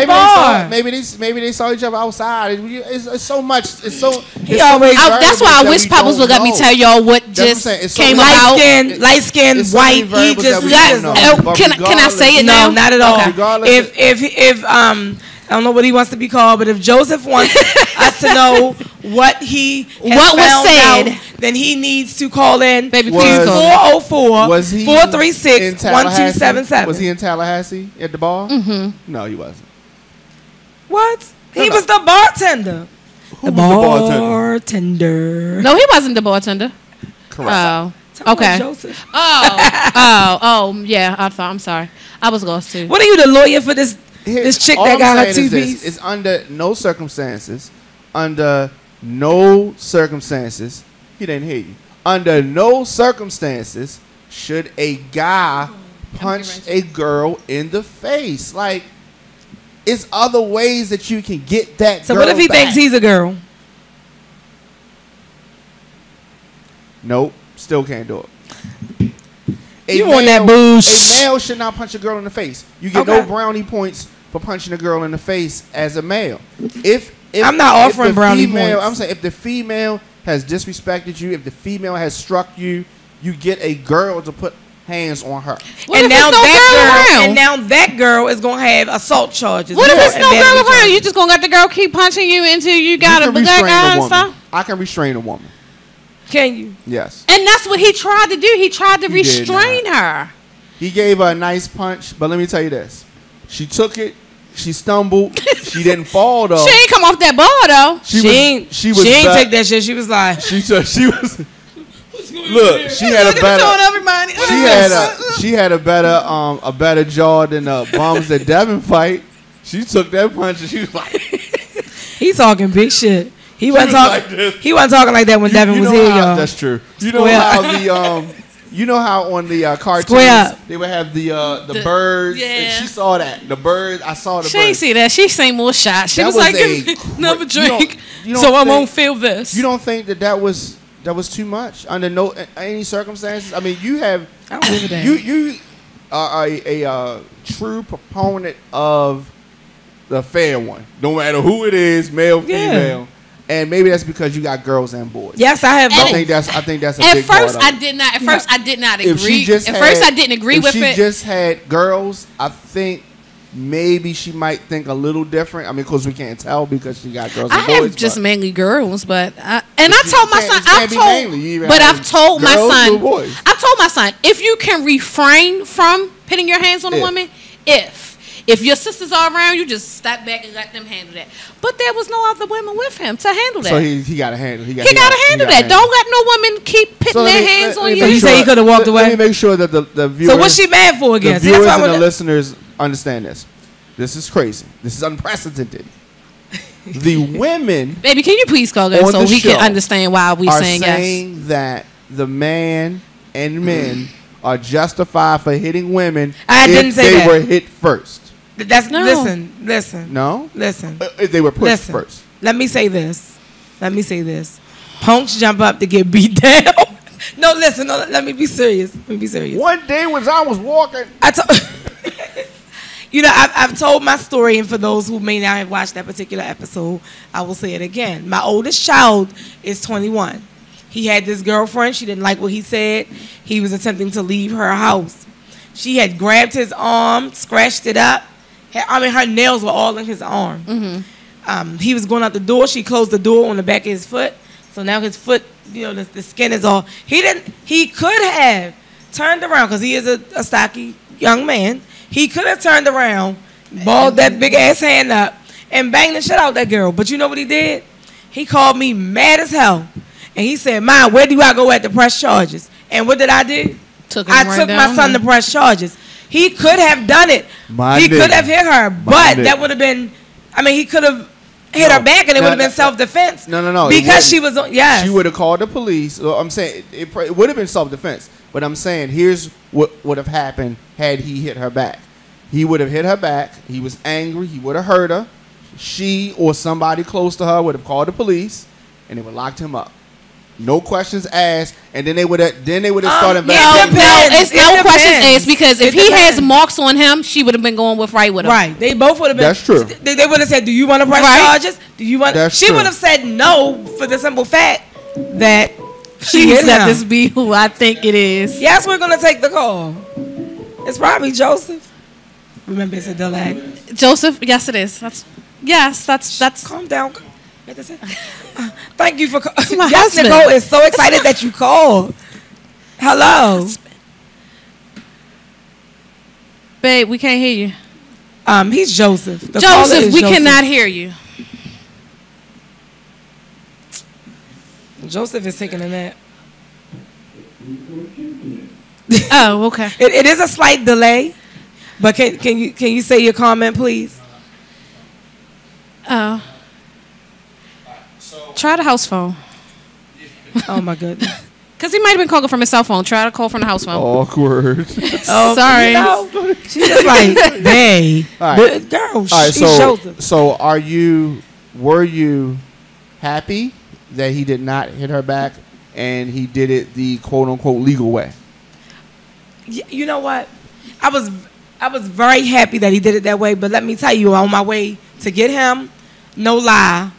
Maybe they saw each other outside. It's so much. It's so. That's why I wish Pebbles would let me tell y'all what just came about. Light skin, white. He just got. Can I say it now? No, not at all. If I don't know what he wants to be called, but if Joseph wants us to know what was said, then he needs to call in. Baby, please call 404-436-1277. Was he in Tallahassee at the bar? Mm-hmm. No, he wasn't. What? He was the bartender. Who was the bartender? No, he wasn't the bartender. Correct. Oh. Okay. Joseph. Yeah. I'm sorry. I was lost too. What are you, the lawyer for this chick that got her two-piece? It's under no circumstances. He didn't hear you. Under no circumstances should a guy punch a girl in the face. Like, it's other ways that you can get that girl So what if he back. thinks he's a girl? Nope. Still can't do it. You want that bullshit. A male should not punch a girl in the face. You get no brownie points for punching a girl in the face as a male. If I'm not offering brownie points. I'm saying if the female has disrespected you, if the female has struck you, you get a girl to put hands on her. And now that girl is gonna have assault charges. What if there's no girl around? You just gonna let the girl keep punching you until you got a black eye and stuff? I can restrain a woman. Can you? Yes. And that's what he tried to do. He tried to restrain her. He gave her a nice punch, but let me tell you this. She took it. She stumbled. She didn't fall though. She ain't come off that bar though. She ain't take that shit. She was like. She was. Look, she had a better. She had a better jaw than the Bums That Devin fight. She took that punch and she was like. He talking big shit. He wasn't talking. like this. He wasn't talking like that when Devin was here, y'all. That's true. You know Square. how the you know how on the cartoons Square. they would have the birds. Yeah. And she saw that the birds. I saw the She birds. ain't see that. She seen more shots. She That was was like, a give me another you don't- drink, you don't so I think- won't feel this. You don't think that was too much under no any circumstances? I mean, you have I don't give a damn. you are a true proponent of the fair one, no matter who it is, male, Yeah. female, and maybe that's because you got girls and boys. Yes, I have. I both. think that's a At big part first, of I it. did not. At first, I did not If she agree. just At had- first, I didn't agree with If it. she just had girls, I think maybe she might think a little different. I mean, because we can't tell because she got girls and I boys. have just but mainly girls, but I you told my can't- son. it can't be mainly. You either have I've told my girls or son. boys. I told my son if you can refrain from putting your hands on a If. woman, if your sisters are around, you just step back and let them handle that. But there was no other women with him to handle that. So he got to handle. He got he gotta handle that. Don't let no woman keep putting So let their me- hands let on me So you. you say he could have walked away? Let me make sure that the viewers, So what's she mad for the again? See, viewers that's and why the I wanna- listeners understand this. This is crazy. This is unprecedented. The women Baby, can you please call him On so the he show can understand why we are saying yes? saying that the man and men are justified for hitting women I if didn't say they that. were hit first. That's No. No? listen. Listen. If they were pushed Listen. first. Let me say this. Punks jump up to get beat down. No, listen. No, let me be serious. One day when I was walking. You know, I've told my story, and for those who may not have watched that particular episode, I will say it again. My oldest child is 21. He had this girlfriend. She didn't like what he said. He was attempting to leave her house. She had grabbed his arm, scratched it up. Her nails were all in his arm. Mm-hmm. He was going out the door. She closed the door on the back of his foot. So now his foot, the skin is all. He could have turned around because he is a stocky young man. He could have turned around, balled that big ass hand up, and banged the shit out that girl. But you know what he did? He called me mad as hell. And he said, "Ma, where do I go at to press charges?" And what did I do? Took I took my son to press charges. He could have done it. He could have hit her, but that would have been, he could have hit her back and it would have been self-defense. No. Because she was, yes. She would have called the police. Well, I'm saying it would have been self-defense. But I'm saying here's what would have happened had he hit her back. He would have hit her back. He was angry. He would have hurt her. She or somebody close to her would have called the police, and they would have locked him up. No questions asked, and then they would have started back. It's no questions asked because if he has marks on him, she would have been going with him. Right. They both would have been. That's true. They would have said, "Do you want to press charges? Do you want?" That's she true. would have said no for the simple fact that she Please hit let him. this be who I think it is. Yes, we're gonna take the call. It's probably Joseph. Remember, it's a delay. Joseph, yes, it is. That's. Calm down. Thank you for calling. my Yes, husband. Nicole is so excited that you called. Hello. Babe, we can't hear you. He's Joseph. The caller Joseph, is we Joseph. cannot hear you. Joseph is taking a nap. Oh, okay. It is a slight delay, but can you say your comment, please? Oh. Try the house phone. Oh my goodness. Because he might have been calling from his cell phone. Try to call from the house phone. Awkward. Oh, Sorry. You know, she's just like, hey, All right. girl, All right, she's Joseph. so were you happy that he did not hit her back and he did it the quote unquote legal way? You know what? I was very happy that he did it that way, but let me tell you, on my way to get him, no lie,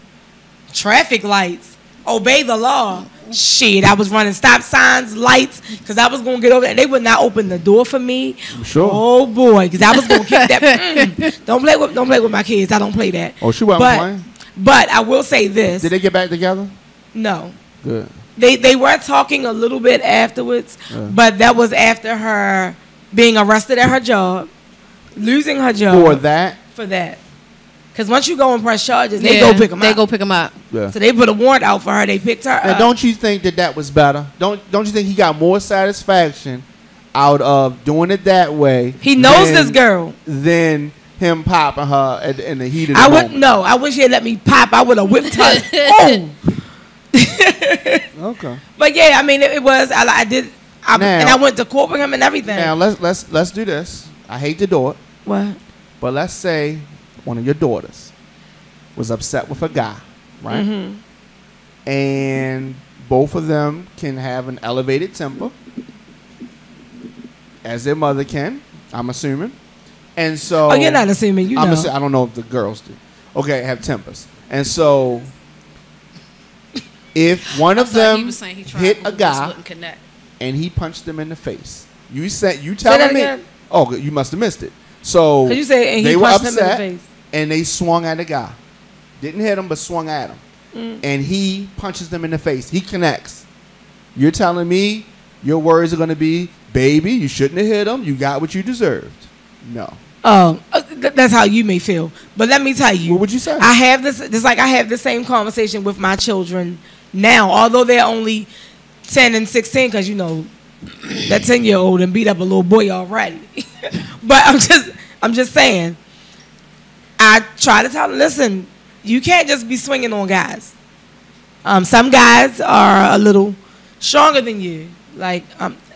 traffic lights, obey the law. Shit, I was running stop signs, lights, because I was going to get over there. And they would not open the door for me. Sure. Oh, boy, because I was going to kick that. Don't play with my kids. I don't play that. Oh, she wasn't playing? But I will say this. Did they get back together? No. Good. They were talking a little bit afterwards, but that was after her being arrested at her job, losing her job. For that? Because once you go and press charges, they go pick them up. They go pick him up. Yeah. So they put a warrant out for her. They picked her Now, up. don't you think that was better? Don't you think he got more satisfaction out of doing it that way? He knows this girl. Than him popping her in the heat of the I moment. would no. I wish he had let me pop. I would have whipped her. Oh. Okay. But yeah, I mean, it was. I did. And I went to court with him and everything. Now let's do this. I hate to do it. What? But let's say one of your daughters was upset with a guy, right? Mm-hmm. And both of them can have an elevated temper, as their mother can, I'm assuming. And so... Oh, you're not assuming, you know. I don't know if the girls do. Okay, have tempers. And so, if one of them hit a guy and he punched them in the face, you telling me... Again? Oh, you must have missed it. So, you say, and he they were punched him in the upset, face. and they swung at the guy. Didn't hit him, but swung at him. And he punches them in the face. He connects. You're telling me your words are going to be, baby, you shouldn't have hit him. You got what you deserved. No. Oh, that's how you may feel. But let me tell you. What would you say? I have this like I have the same conversation with my children now, although they're only 10 and 16, because, you know, that 10-year-old and beat up a little boy already. But I'm just saying, I try to tell them, listen, you can't just be swinging on guys. Some guys are a little stronger than you. Like,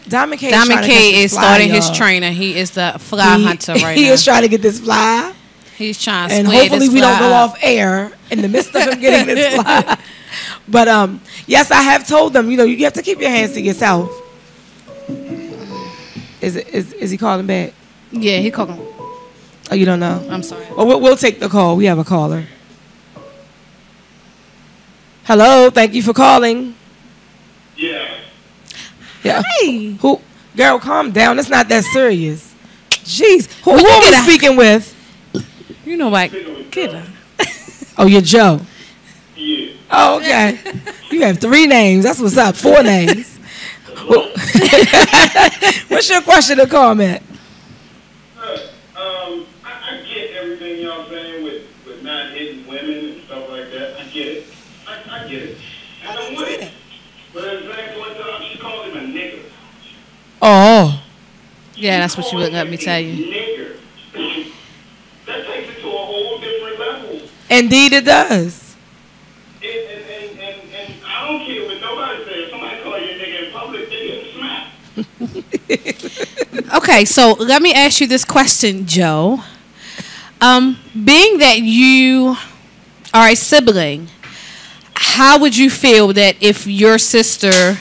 Diamond K is starting his trainer. He is the fly hunter right now. He is trying to get this fly. He's trying to and square hopefully this we don't fly go up. off air in the midst of him getting this fly. But yes, I have told them, you know, you have to keep your hands to yourself. Is he calling back? Yeah, he calling. Oh, you don't know? I'm sorry. Well, we'll take the call. We have a caller. Hello, thank you for calling. Yeah. Hey. Who? Girl, calm down. It's not that serious. Jeez. Who are we speaking with? You know, like, get her. Oh, you're Joe. Yeah. Oh, okay. You have 3 names. That's what's up. 4 names. What's your question or comment? I get everything y'all saying with not hitting women and stuff like that. I get it. I get it. And I'm with it. But at the same point, she called him a nigger. Oh. Yeah, that's what you wouldn't let me tell you. Nigger. That takes it to a whole different level. Indeed, it does. And I don't care what nobody says. If somebody call you a nigga in public, they get smacked. Okay, so let me ask you this question, Joe. Being that you are a sibling, how would you feel that if your sister...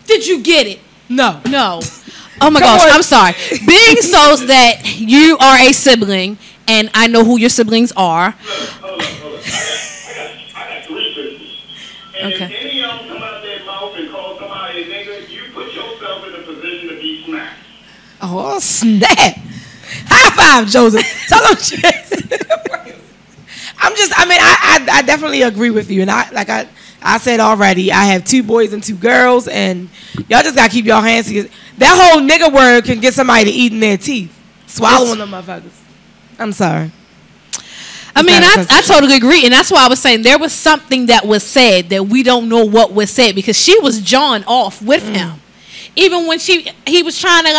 Did you get it? No. Oh my gosh, I'm sorry. Being so that you are a sibling, and I know who your siblings are. Hold on. I got 3 sisters. And Okay. if any of them come out their mouth and call somebody a nigga, you put yourself in a position to be smacked. Oh, snap. High five, Joseph. Tell him shit. I definitely agree with you. And I said already, I have 2 boys and 2 girls, and y'all just got to keep y'all hands together. That whole nigga word can get somebody to eat in their teeth. Swallowing them motherfuckers. I'm sorry. I mean, I totally agree. And that's why I was saying there was something that was said that we don't know what was said, because she was jawing off with him. Even when he was trying to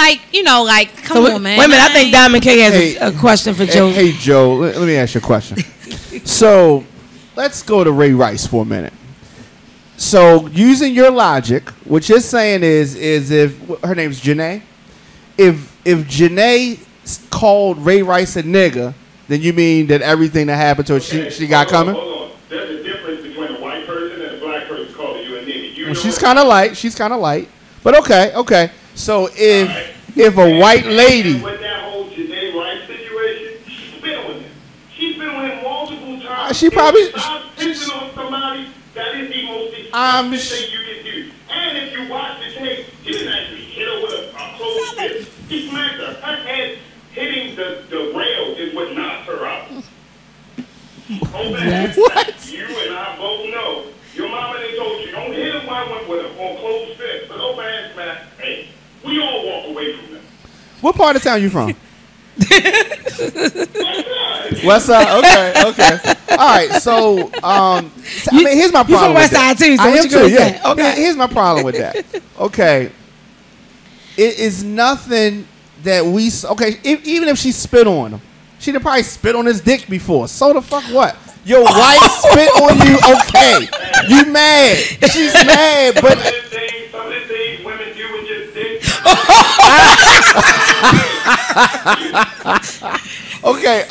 come on, man. Wait a minute, I think Diamond K has a question for Joe. Hey, Joe, let me ask you a question. So, let's go to Ray Rice for a minute. So, using your logic, what you're saying is if her name's Janae, if Janae called Ray Rice a nigga, then you mean that everything that happened to her, she got coming? Hold on. There's a difference between a white person and a black person calling you a nigga. Well, she's kind of light. But okay. So if a white lady... With that whole Janae Rice situation, she's been on him. She's been on him multiple times. She probably... Stop pissing on somebody. That is the most expensive thing you can do. And if you watch the tape, he didn't actually hit her with a closed fist. He smacked her. Her head hitting the rail is what knocked her out. What? You and I both know. Your mama they told you, don't hit him with a closed fist. But open ass smack, hey, we all walk away from them. What part of town you from? West Side. Okay. All right. So, here's my problem. You from West with that. Side too? So I what am you gonna too. say? Yeah. Okay. Here's my problem with that. Okay. It is nothing that we. Okay. Even if she spit on him, She done probably spit on his dick before. So the fuck what? Your wife spit on you, okay. You mad. She's mad, but... Some of the things women do with your dick. Okay.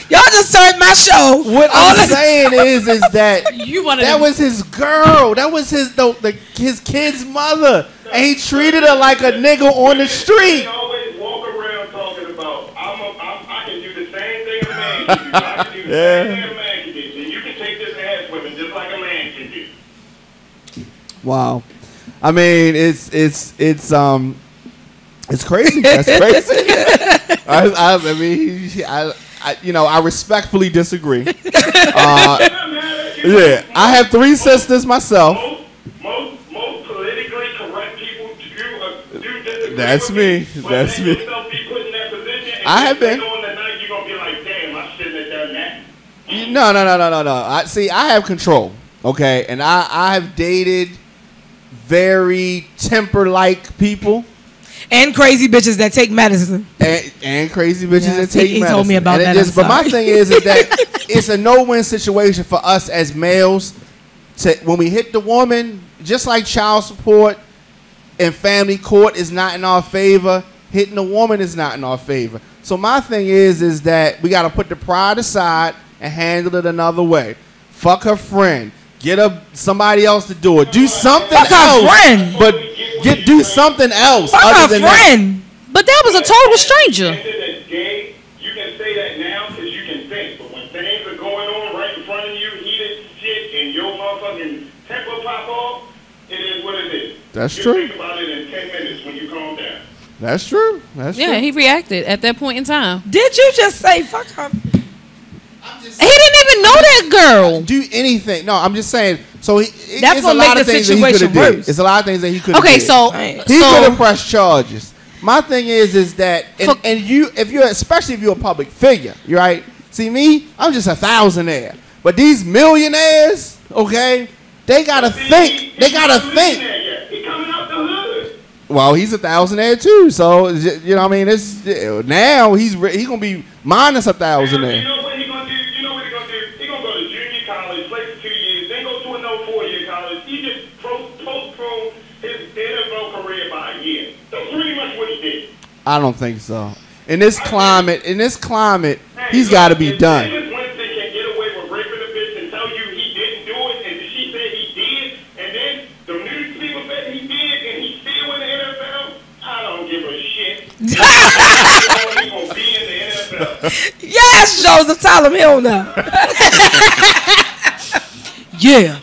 Y'all just served my show. What I'm saying is that that was his girl. That was his kid's mother. And he treated her like a nigga on the street. You always walk around talking about, I can do the same thing a man can do. I can do the same thing a man can do. And you can take this ass whipping just like a man can do. Wow. I mean, it's crazy. That's crazy. I mean, I respectfully disagree. Yeah, I have 3 sisters myself. Most politically correct people do disagree. That's me. That's me. I have been. You're gonna be like, damn, I shouldn't have done that. No. I have control. Okay, and I have dated very temper-like people. And crazy bitches that take medicine. And crazy bitches that take medicine. He told me about that. But my thing is that it's a no-win situation for us as males. When we hit the woman, just like child support and family court is not in our favor, hitting the woman is not in our favor. So my thing is that we got to put the pride aside and handle it another way. Fuck her friend. Get somebody else to do it. Do something else. Fuck her friend. But do something else. Fuck other her than friend. But that was a total stranger. Gay, you can say that now because you can think. But when things are going on right in front of you, heated shit, and your motherfucking temper pop off, it is what it is. That's you true. Think about it in 10 minutes when you calm down. That's true. That's true. Yeah, he reacted at that point in time. Did you just say fuck her? He didn't even know that girl. Do anything. No, I'm just saying. So That's what make the situation worse. It's a lot of things that he could have Okay, did. so He could have pressed charges. My thing is that, and you, especially if you're a public figure, you're right. See me, I'm just a thousandaire. But these millionaires, okay, they gotta think. They gotta think. He coming out the hood. Well, he's a thousandaire too. So you know, what I mean, it's now he's gonna be minus a thousandaire. You know what he gonna do? You know what he gonna do? He gonna go to junior college, play for 2 years, then go to another 4-year college. He just postponed his NFL career by a year. That's pretty much what he did. I don't think so. In this climate, he's got to be done. James Winston can get away with raping a bitch and tell you he didn't do it, and she said he did, and then the news people said he did, and he's still in the NFL. I don't give a shit. He's gonna be in the NFL. Yes, Joseph, tell him he don't know. Yeah.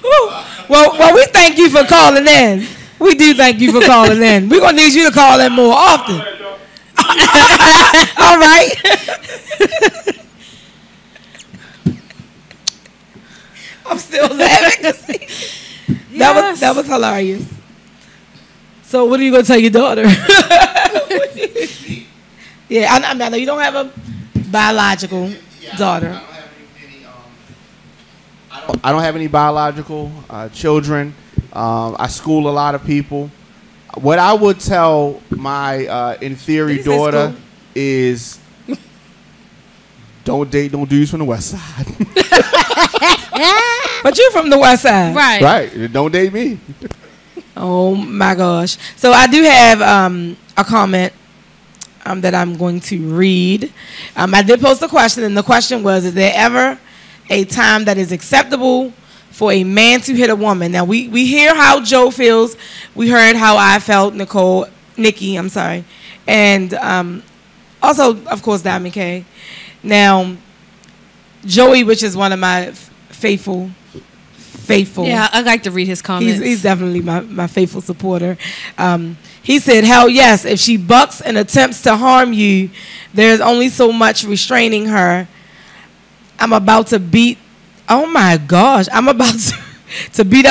Well, we thank you for calling in. We do thank you for calling in. We're going to need you to call in more often. All right. I'm still laughing. That was hilarious. So what are you going to tell your daughter? Yeah, I know you don't have a biological daughter. I don't have any biological children. I school a lot of people. What I would tell my in theory daughter is don't date no dudes from the West Side. But you're from the West Side, Right. Right. Don't date me. Oh my gosh. So I do have a comment that I'm going to read. I did post a question, and the question was, is there ever a time that is acceptable for a man to hit a woman? Now, we hear how Joe feels. We heard how I felt, Nikki, I'm sorry. And also, of course, Diamond K. Now, Joey, which is one of my faithful. Yeah, I'd like to read his comments. He's definitely my faithful supporter. He said, hell yes, if she bucks and attempts to harm you, there's only so much restraining her. I'm about to beat up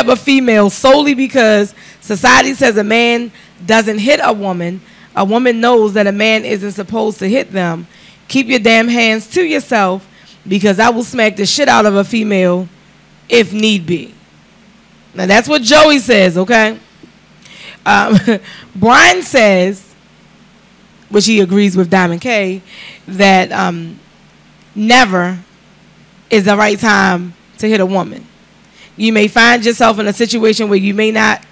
a female solely because society says a man doesn't hit a woman. A woman knows that a man isn't supposed to hit them. Keep your damn hands to yourself because I will smack the shit out of a female if need be. Now that's what Joey says, okay? Brian says, which he agrees with Diamond K, that never is the right time to hit a woman. You may find yourself in a situation where you may not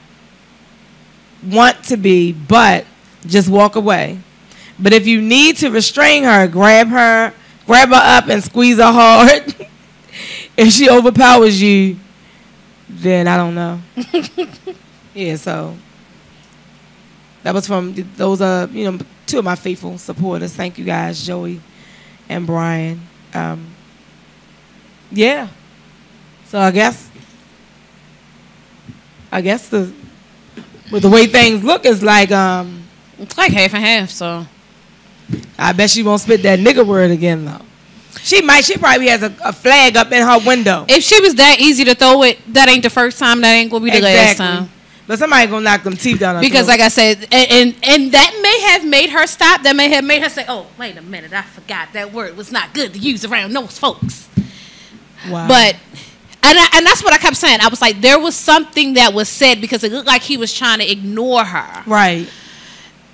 want to be, but just walk away. But if you need to restrain her, grab her up and squeeze her hard. If she overpowers you, then I don't know. Yeah, so that was from those two of my faithful supporters. Thank you guys, Joey and Brian. Yeah. So I guess with the way things look, it's like it's like half and half. So I bet she won't spit that nigga word again though. She might. She probably has a flag up in her window. If she was that easy to throw it, that ain't the first time. That ain't gonna be the last time. But somebody gonna knock them teeth down her because, throat. like I said, and that may have made her stop. That may have made her say, "Oh, wait a minute, I forgot that word was not good to use around those folks." Wow. But and that's what I kept saying. I was like, there was something that was said because it looked like he was trying to ignore her. Right.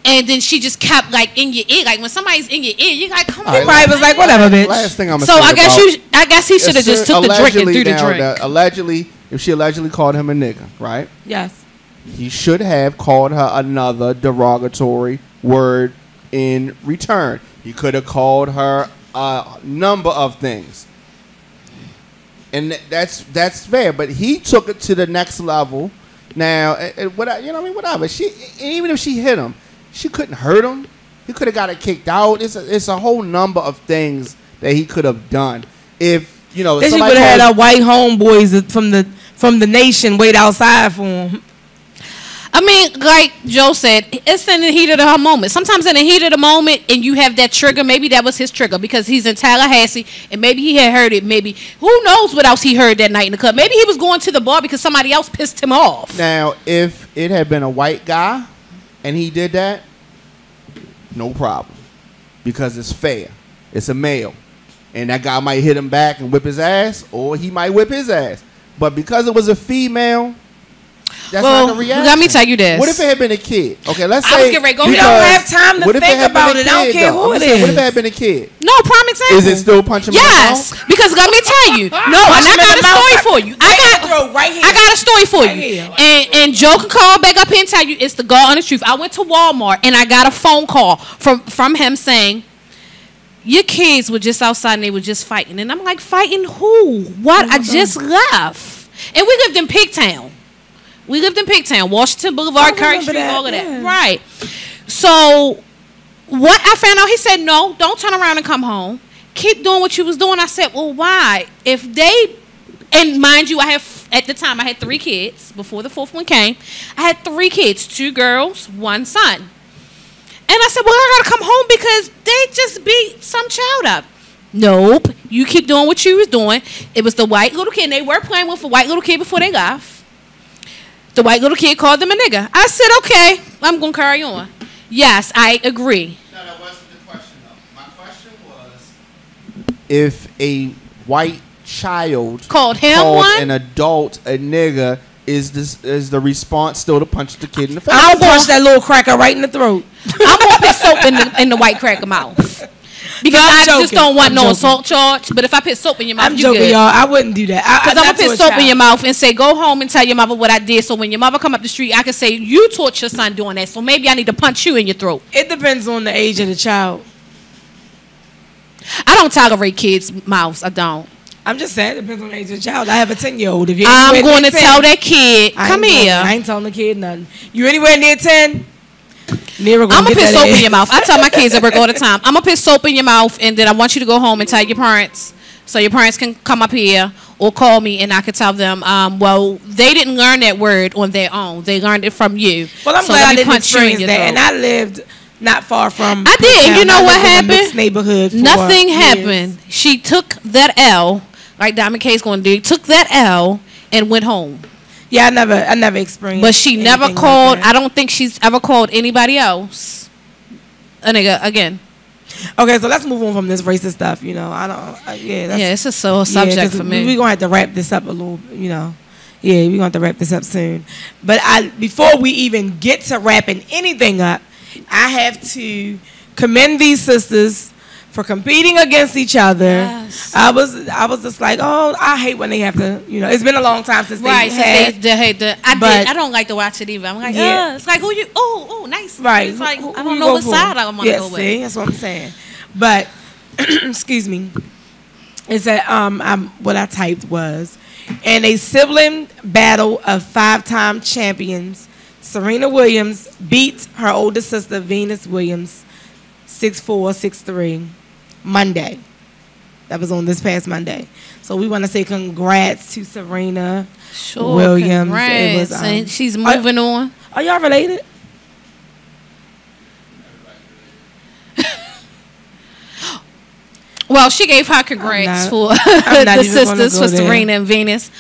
And then she just kept like in your ear. Like when somebody's in your ear, you like, come on. He probably was like, whatever, bitch. Last thing I'm so I guess he should have just took the drink and threw the drink. Allegedly, if she allegedly called him a nigga, right? Yes. He should have called her another derogatory word in return. He could have called her a number of things. And that's fair, but he took it to the next level. Now, whatever. Even if she hit him, she couldn't hurt him. He could have got her kicked out. It's a whole number of things that he could have done. If then she would have had her white homeboys from the nation wait outside for him. I mean, like Joe said, it's in the heat of the moment. Sometimes in the heat of the moment, and you have that trigger. Maybe that was his trigger because he's in Tallahassee, and maybe he had heard it. Maybe who knows what else he heard that night in the club? Maybe he was going to the bar because somebody else pissed him off. Now, if it had been a white guy and he did that, no problem, because it's fair. It's a male, and that guy might hit him back and whip his ass, or he might whip his ass. But because it was a female. That's not the reaction. Let me tell you this. What if it had been a kid? Okay, let's say. I was getting ready to go. You don't have time to think about it. I don't care who it is. What if it had been a kid? No, prime example. Is it still punching my mouth? Yes, because let me tell you. No, and I got a story for you. I got a story for you. And Joe can call back up here and tell you it's the God honest truth. I went to Walmart and I got a phone call from him saying, your kids were just outside and they were just fighting. And I'm like, fighting who? What? I just left. And we lived in Pigtown. Washington Boulevard, Curry Street, all of that. Yeah. Right. So what I found out, he said, no, don't turn around and come home. Keep doing what you was doing. I said, well, why? If they, and mind you, at the time, I had 3 kids before the 4th one came. I had 3 kids, 2 girls, 1 son. And I said, well, I got to come home because they just beat some child up. Nope. You keep doing what you was doing. It was the white little kid. And they were playing with a white little kid before they left. The white little kid called them a nigga. I said, okay, I'm going to carry on. Yes, I agree. No, that wasn't the question, though. My question was, if a white child called an adult a nigga, is the response still to punch the kid in the face? I'll punch that little cracker right in the throat. I'm going to put soap in the white cracker mouth. Because I just don't want no assault charge. But if I put soap in your mouth, I'm joking, y'all. I wouldn't do that. Because I'm going to put soap in your mouth and say, go home and tell your mother what I did. So when your mother come up the street, I can say, you taught your son doing that. So maybe I need to punch you in your throat. It depends on the age of the child. I don't tolerate kids' mouths. I don't. I'm just saying it depends on the age of the child. I have a 10-year-old. If you're I'm going to tell that kid, come here. I ain't telling the kid nothing. You anywhere near 10? I'm going to put soap in your mouth. I tell my kids at work all the time, I'm going to put soap in your mouth, and then I want you to go home and tell your parents, so your parents can come up here or call me, and I can tell them, well, they didn't learn that word on their own. They learned it from you. Well, I'm glad I didn't experience that, and I lived not far from. I did, and you know what happened? Neighborhood. Nothing happened. She took that L, like Diamond K's going to do, took that L and went home. Yeah, I never experienced. But she never called. I don't think she's ever called anybody else a nigga again. Okay, so let's move on from this racist stuff. I don't. Yeah, it's a sore subject for me. We're gonna have to wrap this up a little. Yeah, we're gonna have to wrap this up soon. But before we even get to wrapping anything up, I have to commend these sisters for competing against each other. Yes. I was just like, oh, I hate when they have to, it's been a long time since Right, I I don't like to watch it either. I'm like, Yeah. it's like, who you, oh, nice. Right. It's like, Who I you don't know go what for? side I want to go with. See, that's what I'm saying. But, excuse me, it's that what I typed was, in a sibling battle of 5-time champions, Serena Williams beat her older sister, Venus Williams, 6'4", 6'3", Monday. That was on this past Monday. So we want to say congrats to Serena Williams. Congrats. It was, and she's moving on. Are y'all related? Well, she gave her congrats for I'm not the even gonna sisters, go for there. Serena and Venus.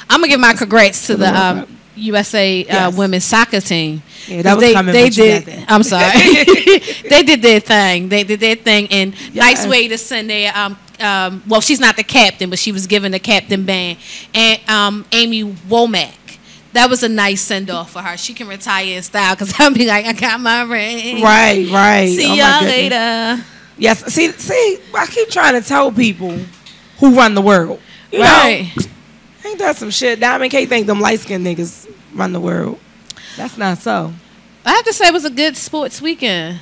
I'm going to give my congrats to the USA Yes. women's soccer team. Yeah, that was they, coming, they but you did. got that. I'm sorry. They did their thing. They did their thing. And Yes. nice way to send their, well, she's not the captain, but she was given the captain band. And Amy Womack. That was a nice send-off for her. She can retire in style because I'll be like, I got my ring. Right. See Oh, my y'all goodness. later. Yes. See, I keep trying to tell people who run the world. You Right. know, ain't that some shit? Diamond K think them light-skinned niggas run the world. That's not so. I have to say it was a good sports weekend.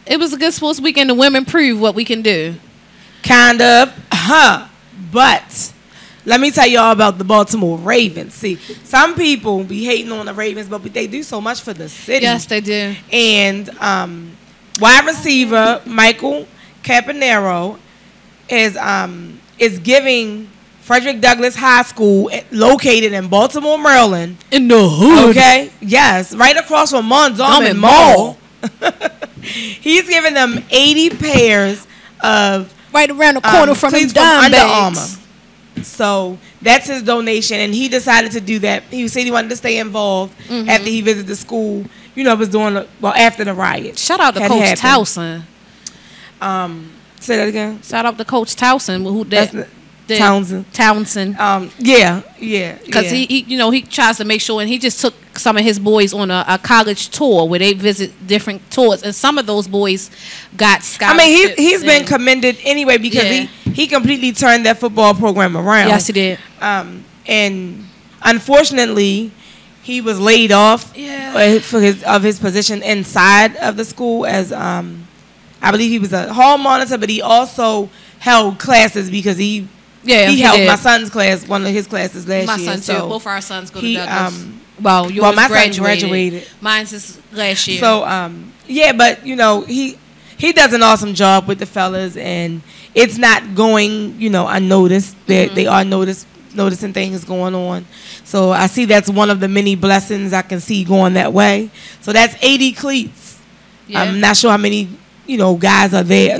It was a good sports weekend. The women proved what we can do. Kind of. But let me tell y'all about the Baltimore Ravens. See, some people be hating on the Ravens, but they do so much for the city. Yes, they do. And wide receiver Michael Campanaro is giving Frederick Douglass High School, located in Baltimore, Maryland. In the hood. Okay? Yes, right across from Mondawmin Mall. He's giving them 80 pairs of Right around the corner from them cleats from dime Under bags. Armour. So that's his donation, and he decided to do that. He said he wanted to stay involved after he visited the school. It was after the riot. Shout out to had Coach happened. Towson. Say that again. Shout out to Coach Towson. Townsend. Townsend. Yeah. Because he tries to make sure, and he just took some of his boys on a college tour where they visit different tours, and some of those boys got scholarships. he's been commended anyway because he completely turned that football program around. Yes, he did. And unfortunately, he was laid off for his position inside of the school as I believe he was a hall monitor, but he also held classes because he held my son's class, one of his classes last my year. son too. So Both our sons go to Douglas. yours my son graduated. Mine's is last year. So but he does an awesome job with the fellas, and it's not going unnoticed. They are noticing things going on. So I see that's one of the many blessings I can see going that way. So that's 80 cleats. Yeah. I'm not sure how many guys are there.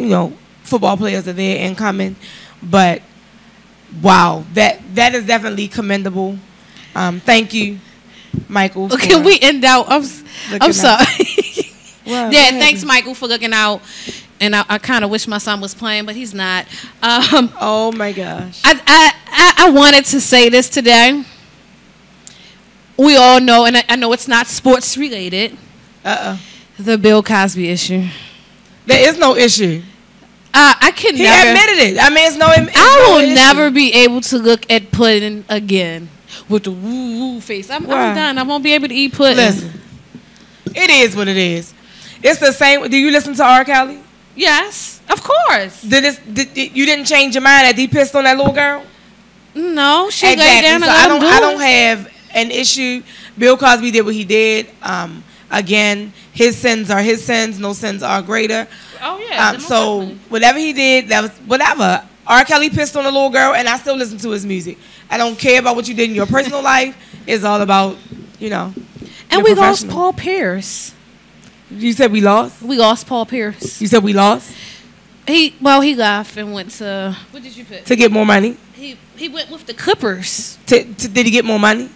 Football players are there and coming, but wow, that is definitely commendable. Thank you, Michael. Can we end out? I'm sorry. Thanks, Michael, for looking out. And I kind of wish my son was playing, but he's not. Oh my gosh! I wanted to say this today. We all know, and I know it's not sports related. The Bill Cosby issue. There is no issue. I can He never. admitted it. I mean, I will never be able to look at pudding again with the woo face. I'm done. I won't be able to eat pudding. Listen, it is what it is. It's the same. Do you listen to R. Kelly? Yes, of course. You didn't change your mind that he pissed on that little girl? No, she Exactly. laid down and So let him I don't have an issue. Bill Cosby did what he did. Again, his sins are his sins. No sins are greater. Oh yeah. So whatever he did, that was whatever. R. Kelly pissed on a little girl, and I still listen to his music. I don't care about what you did in your personal life. It's all about, And we lost Paul Pierce. You said we lost? We lost Paul Pierce. You said we lost? He left and went to, what did you put? To get more money? He went with the Clippers. Did he get more money?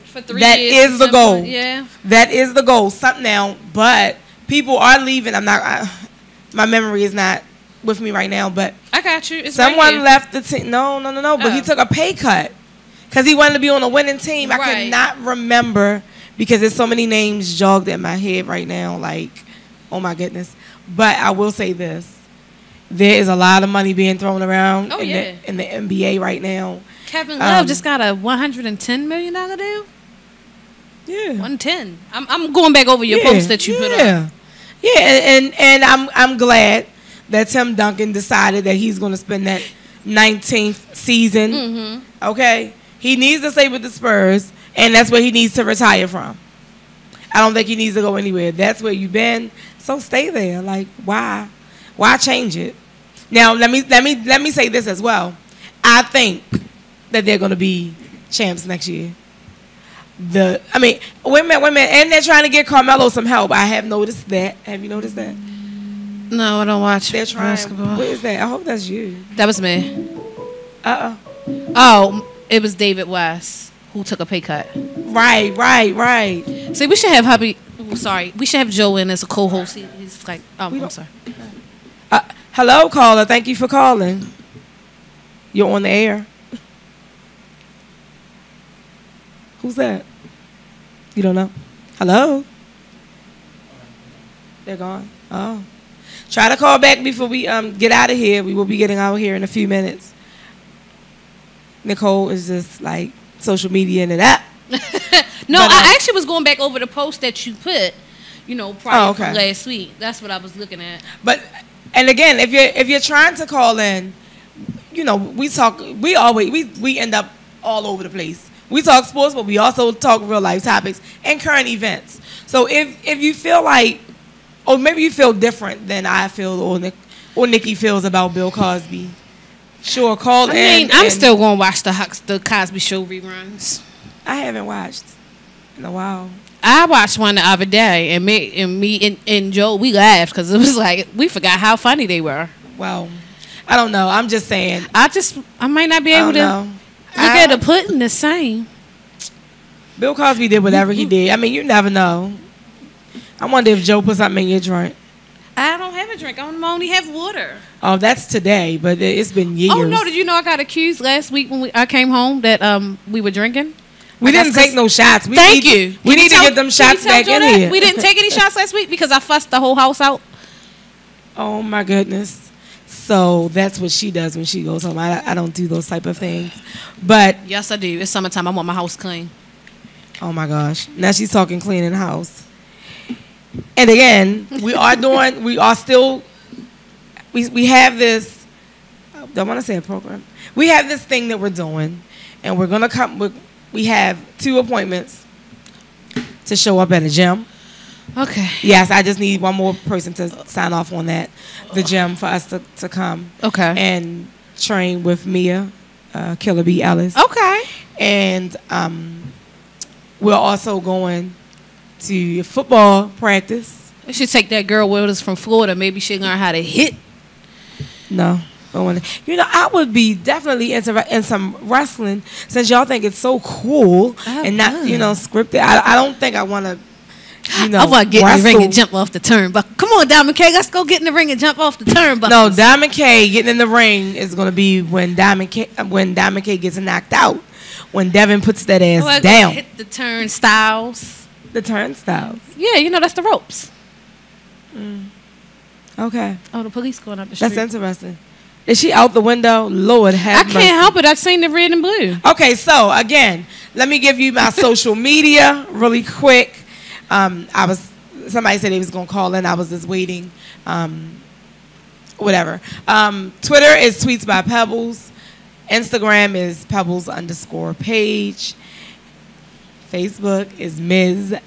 For 3 That years. is the goal. Yeah. That is the goal. Something now, but people are leaving. My memory is not with me right now, but I got you. It's someone right here. left the team. No. But he took a pay cut because he wanted to be on a winning team. I Right. could not remember because there's so many names jogged in my head right now. Like, oh my goodness. But I will say this. There is a lot of money being thrown around in the NBA right now. Kevin Love just got a $110 million deal. Yeah, 110. I'm going back over your post that you put up. Yeah, and I'm glad that Tim Duncan decided that he's going to spend that 19th season. Mm-hmm. Okay, he needs to stay with the Spurs, and that's where he needs to retire from. I don't think he needs to go anywhere. That's where you've been, so stay there. Like, why change it? Now, let me say this as well. I think that they're going to be champs next year. Wait a minute, and they're trying to get Carmelo some help. I have noticed that. Have you noticed that? No, I don't watch basketball. What is that? I hope that's you. That was me. Uh-oh. Oh, it was David West who took a pay cut. Right. See, we should have we should have Joe in as a co-host. He's like, I'm sorry. Hello, caller. Thank you for calling. You're on the air. Who's that? You don't know? Hello? They're gone. Oh. Try to call back before we get out of here. We will be getting out of here in a few minutes. Nicole is just like social media and that. No, I actually was going back over the post that you put, prior from last week. That's what I was looking at. But, and again, if you're trying to call in, we end up all over the place. We talk sports, but we also talk real life topics and current events. So if you feel like, or maybe you feel different than I feel or Nikki feels about Bill Cosby, sure, call in. I'm still going to watch the Cosby Show reruns. I haven't watched in a while. I watched one the other day, and me and Joe, we laughed because it was like we forgot how funny they were. Well, I don't know. I'm just saying. I might not be able to. Look at the pudding the same. Bill Cosby did whatever he did. I mean, you never know. I wonder if Joe put something in your drink. I don't have a drink. I only have water. Oh, that's today, but it's been years. Oh, no. Did you know I got accused last week when I came home that we were drinking? We didn't take no shots. Thank you. We need to get them shots back in here. We didn't take any shots last week because I fussed the whole house out. Oh, my goodness. So that's what she does when she goes home. I don't do those type of things. But yes, I do. It's summertime. I want my house clean. Oh, my gosh. Now she's talking cleaning the house. And again, we have this, I don't want to say a program. We have this thing that we're doing, and we're going to come with, we have 2 appointments to show up at a gym. Okay. Yes, I just need one more person to sign off on that, the gym, for us to come. Okay. And train with Mia, Killer B. Ellis. Okay. And we're also going to football practice. We should take that girl with us from Florida. Maybe she'll learn how to hit. No. I would be definitely in some wrestling, since y'all think it's so cool and not, scripted. I don't think I want to, I want to get in the ring and jump off the turnbuckle. Come on, Diamond K, let's go get in the ring and jump off the turnbuckle. No, Diamond K getting in the ring is going to be when Diamond K gets knocked out. When Devin puts that ass down. Hit the turnstiles. The turnstiles. Yeah, that's the ropes. Okay. Oh, the police going up the street. That's interesting. Is she out the window? Lord have mercy. I can't help it. I've seen the red and blue. Okay, so again, let me give you my social media really quick. Somebody said they was gonna call in. I was just waiting. Whatever. Twitter is Tweets by Pebbles. Instagram is Pebbles_page. Facebook is Ms.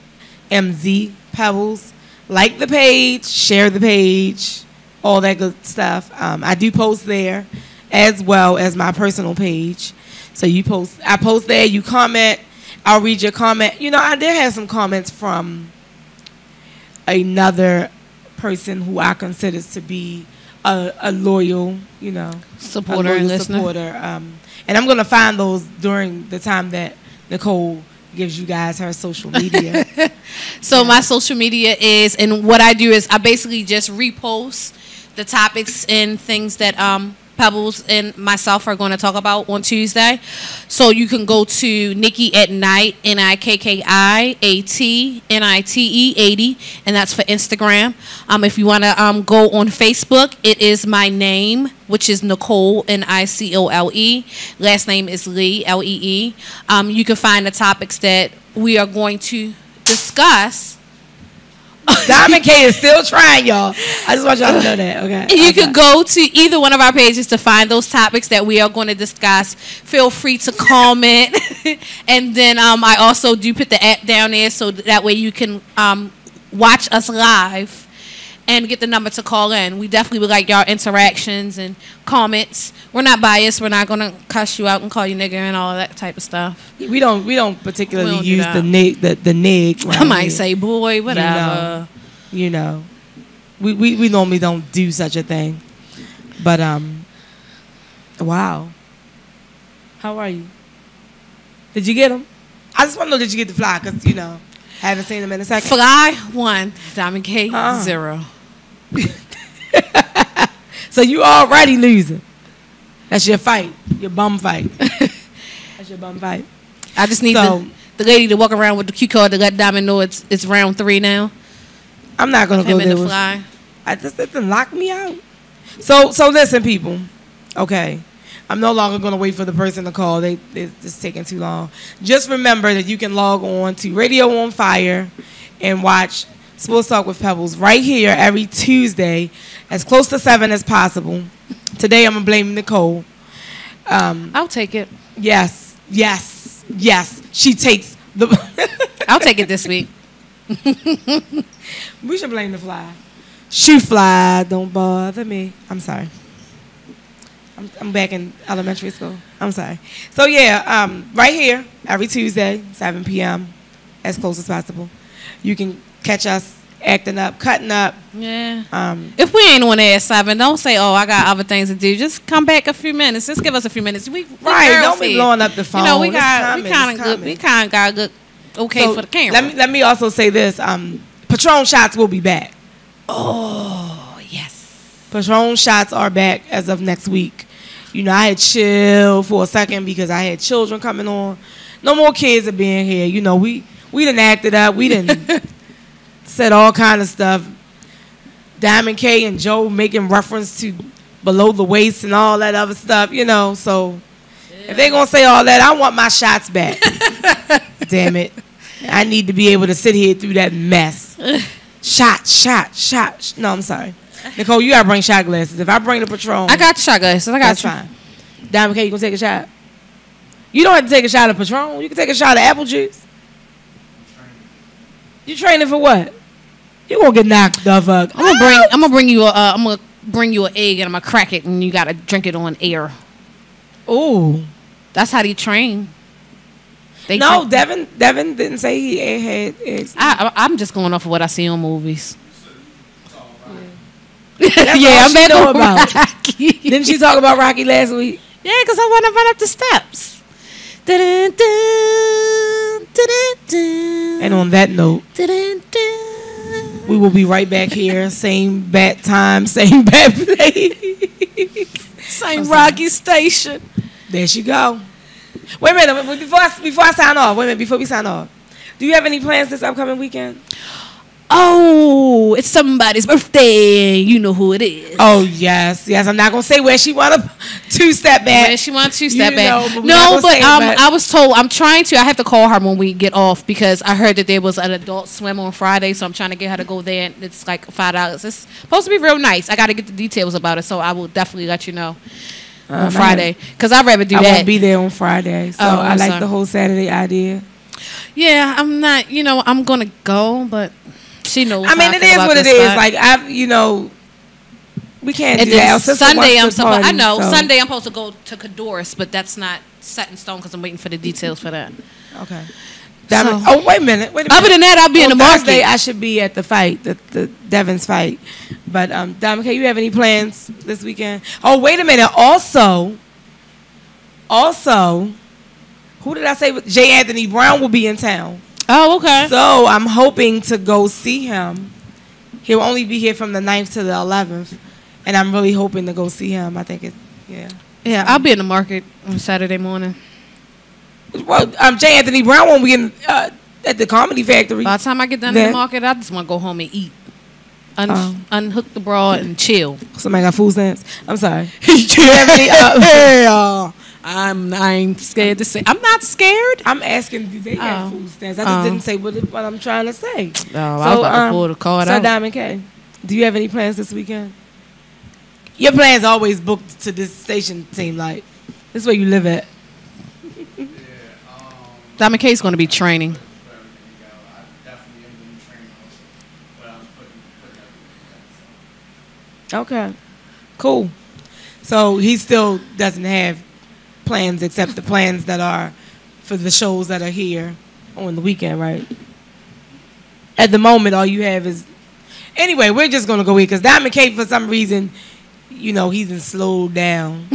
MZ Pebbles. Like the page, share the page, all that good stuff. I do post there as well as my personal page. So I post there, you comment, I'll read your comment. I did have some comments from another person who I consider to be a loyal, supporter and listener. And I'm going to find those during the time that Nicole gives you guys her social media. So my social media is, and what I do is I basically just repost the topics and things that Pebbles and myself are going to talk about on Tuesday. So you can go to Nikki at Night, NIKKIATNITE 80, and that's for Instagram. If you want to go on Facebook, it is my name, which is Nicole, NICOLE. Last name is Lee, LEE. You can find the topics that we are going to discuss. Diamond K is still trying, y'all. I just want y'all to know that, okay? You can go to either one of our pages to find those topics that we are going to discuss. Feel free to comment. And then I also do put the app down there so that way you can watch us live and get the number to call in. We definitely would like y'all interactions and comments. We're not biased. We're not going to cuss you out and call you nigger and all that type of stuff. We don't particularly use the nig. I might say boy, whatever. You know. We normally don't do such a thing. But wow. How are you? Did you get him? I just want to know, did you get the fly? Because, you know, haven't seen him in a second. Fly 1, Diamond K 0. So you already losing. That's your fight. Your bum fight. That's your bum fight. I just need the lady to walk around with the cue card to let Diamond know it's round 3 now. I'm not gonna go there with fly. I just didn't lock me out. So listen, people. Okay. I'm no longer going to wait for the person to call. It's taking too long. Just remember that you can log on to Radio on Fire and watch Sports Talk with Pebbles right here every Tuesday, as close to 7 as possible. Today I'm going to blame Nicole. I'll take it. Yes. She takes the... I'll take it this week. We should blame the fly. Shoot fly, don't bother me. I'm sorry. I'm back in elementary school. I'm sorry. So, yeah, right here, every Tuesday, 7 p.m., as close as possible. You can catch us acting up, cutting up. Yeah. If we ain't on there at 7, don't say, oh, I got other things to do. Just come back a few minutes. Just give us a few minutes. We don't be blowing up the phone. You know, we kind of good. We kind of got good, okay for the camera. Let me also say this. Patron shots will be back. Oh, yes. Patron shots are back as of next week. You know, I had chill for a second because I had children coming on. No more kids are being here. You know, we done acted up. We done said all kind of stuff. Diamond K and Joe making reference to below the waist and all that other stuff, you know. So if they going to say all that, I want my shots back. Damn it. I need to be able to sit here through that mess. Shot. No, I'm sorry. Nicole, you gotta bring shot glasses. If I bring the Patron, I got the shot glasses. That's fine. Diamond K, you gonna take a shot? You don't have to take a shot of Patron. You can take a shot of apple juice. You training for what? You gonna get knocked the fuck? I'm gonna bring you an egg and I'm gonna crack it and you gotta drink it on air. Ooh, that's how they train. Devin didn't say he had eggs. I'm just going off of what I see on movies. Yeah, I'm back on Rocky. Didn't she talk about Rocky last week? Yeah, because I want to run up the steps. Dun, dun, dun, dun, and on that note, dun, we will be right back here. Same bat time, same bat place. Same Rocky station. There she go. Wait a minute. Before I sign off. Before we sign off. Do you have any plans this upcoming weekend? Oh, it's somebody's birthday. You know who it is. Oh, yes. I'm not going to say where she want to two-step back. Where she want to two-step back. I was told I have to call her when we get off because I heard that there was an adult swim on Friday, so I'm trying to get her to go there. And it's like $5. It's supposed to be real nice. I got to get the details about it, so I will definitely let you know on Friday because I'd rather do that. I won't be there on Friday, so I like the whole Saturday idea. Yeah, I'm not, I'm going to go, but... She knows. I mean, it is what it is. Like we can't do that. Sunday, Sunday, I'm supposed to go to Cadoris, but that's not set in stone because I'm waiting for the wetails for that. Okay. Wait a minute. Other than that, I'll be in the market. Thursday, I should be at the fight, the Devon's fight. But Diamond K, you have any plans this weekend? Oh, wait a minute. Also, who did I say? J. Anthony Brown will be in town. Oh, okay. So I'm hoping to go see him. He'll only be here from the 9th to the 11th. And I'm really hoping to go see him. I think Yeah. Yeah, I'll be in the market on Saturday morning. Well, J. Anthony Brown won't be in at the Comedy Factory. By the time I get done in the market, I just want to go home and eat. Unhook the bra and chill. Somebody got food stamps? I'm sorry. Do you have any, I ain't scared to say. I'm not scared. I'm asking, do they have food stamps? I just didn't say what I'm trying to say. Oh, I was about to pull the card out. So, Diamond K, do you have any plans this weekend? Your plans always booked to this station, seem like. This is where you live at. Diamond K is going to be training. Okay, cool. So he still doesn't have plans except the plans that are for the shows that are here on the weekend, right? At the moment, all you have is... Anyway, we're just going to go in because Diamond K, for some reason, you know, he's been slowed down.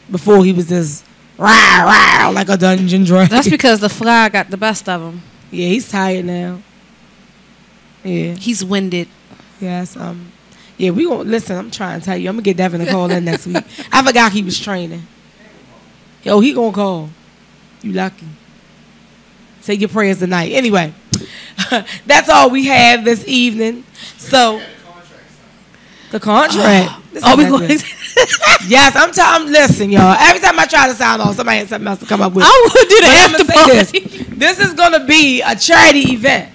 Before he was just rah, like a dungeon dragon. That's because the fly got the best of him. Yeah, he's tired now. Yeah. He's winded. Yes, yeah, we gonna listen. I'm trying to tell you. I'm gonna get Devin to call in next week. I forgot he was training. Yo, he gonna call. You lucky. Say your prayers tonight. Anyway, that's all we have this evening. So, the contract. Are we going? Yes, I'm. Listen, y'all. Every time I try to sign off, somebody has something else to come up with. I will do the after party. This is gonna be a charity event.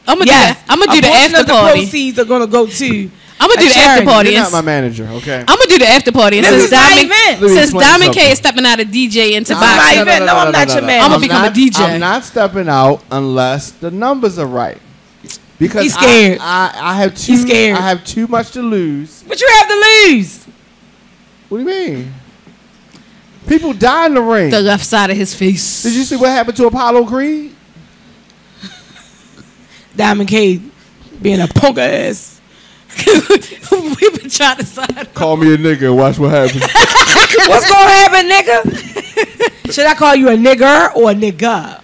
I'm gonna do the after party. The proceeds are gonna go to. I'm gonna do the after party. You're not my manager, okay? I'm gonna do the after party. And since Diamond K is stepping out of DJ into boxing, no, I'm not your man. I'm gonna become a DJ. I'm not stepping out unless the numbers are right. Because he's scared. I have too. He's scared. I have too much to lose. What you have to lose? What do you mean? People die in the ring. The left side of his face. Did you see what happened to Apollo Creed? Diamond K being a punk ass. We've been trying to sign. Call me a nigga and watch what happens. What's gonna happen, nigga? Should I call you a nigger or a nigga?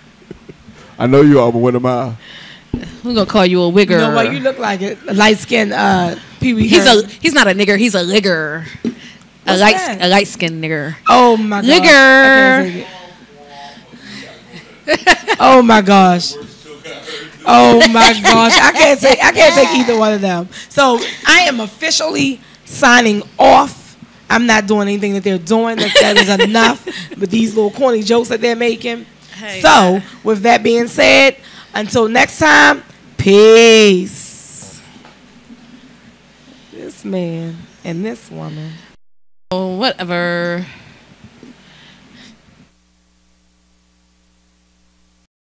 I know you are, but what am I? We're gonna call you a wigger. You know what? You look like a light skinned Pee Wee. He's not a nigger. He's a ligger. A light skinned nigger. Oh my god. Ligger. Oh my gosh. Oh my gosh. I can't take either one of them. So I am officially signing off. I'm not doing anything that they're doing. That is enough with these little corny jokes that they're making. Hey, so with that being said, until next time, peace. This man and this woman. Oh, whatever.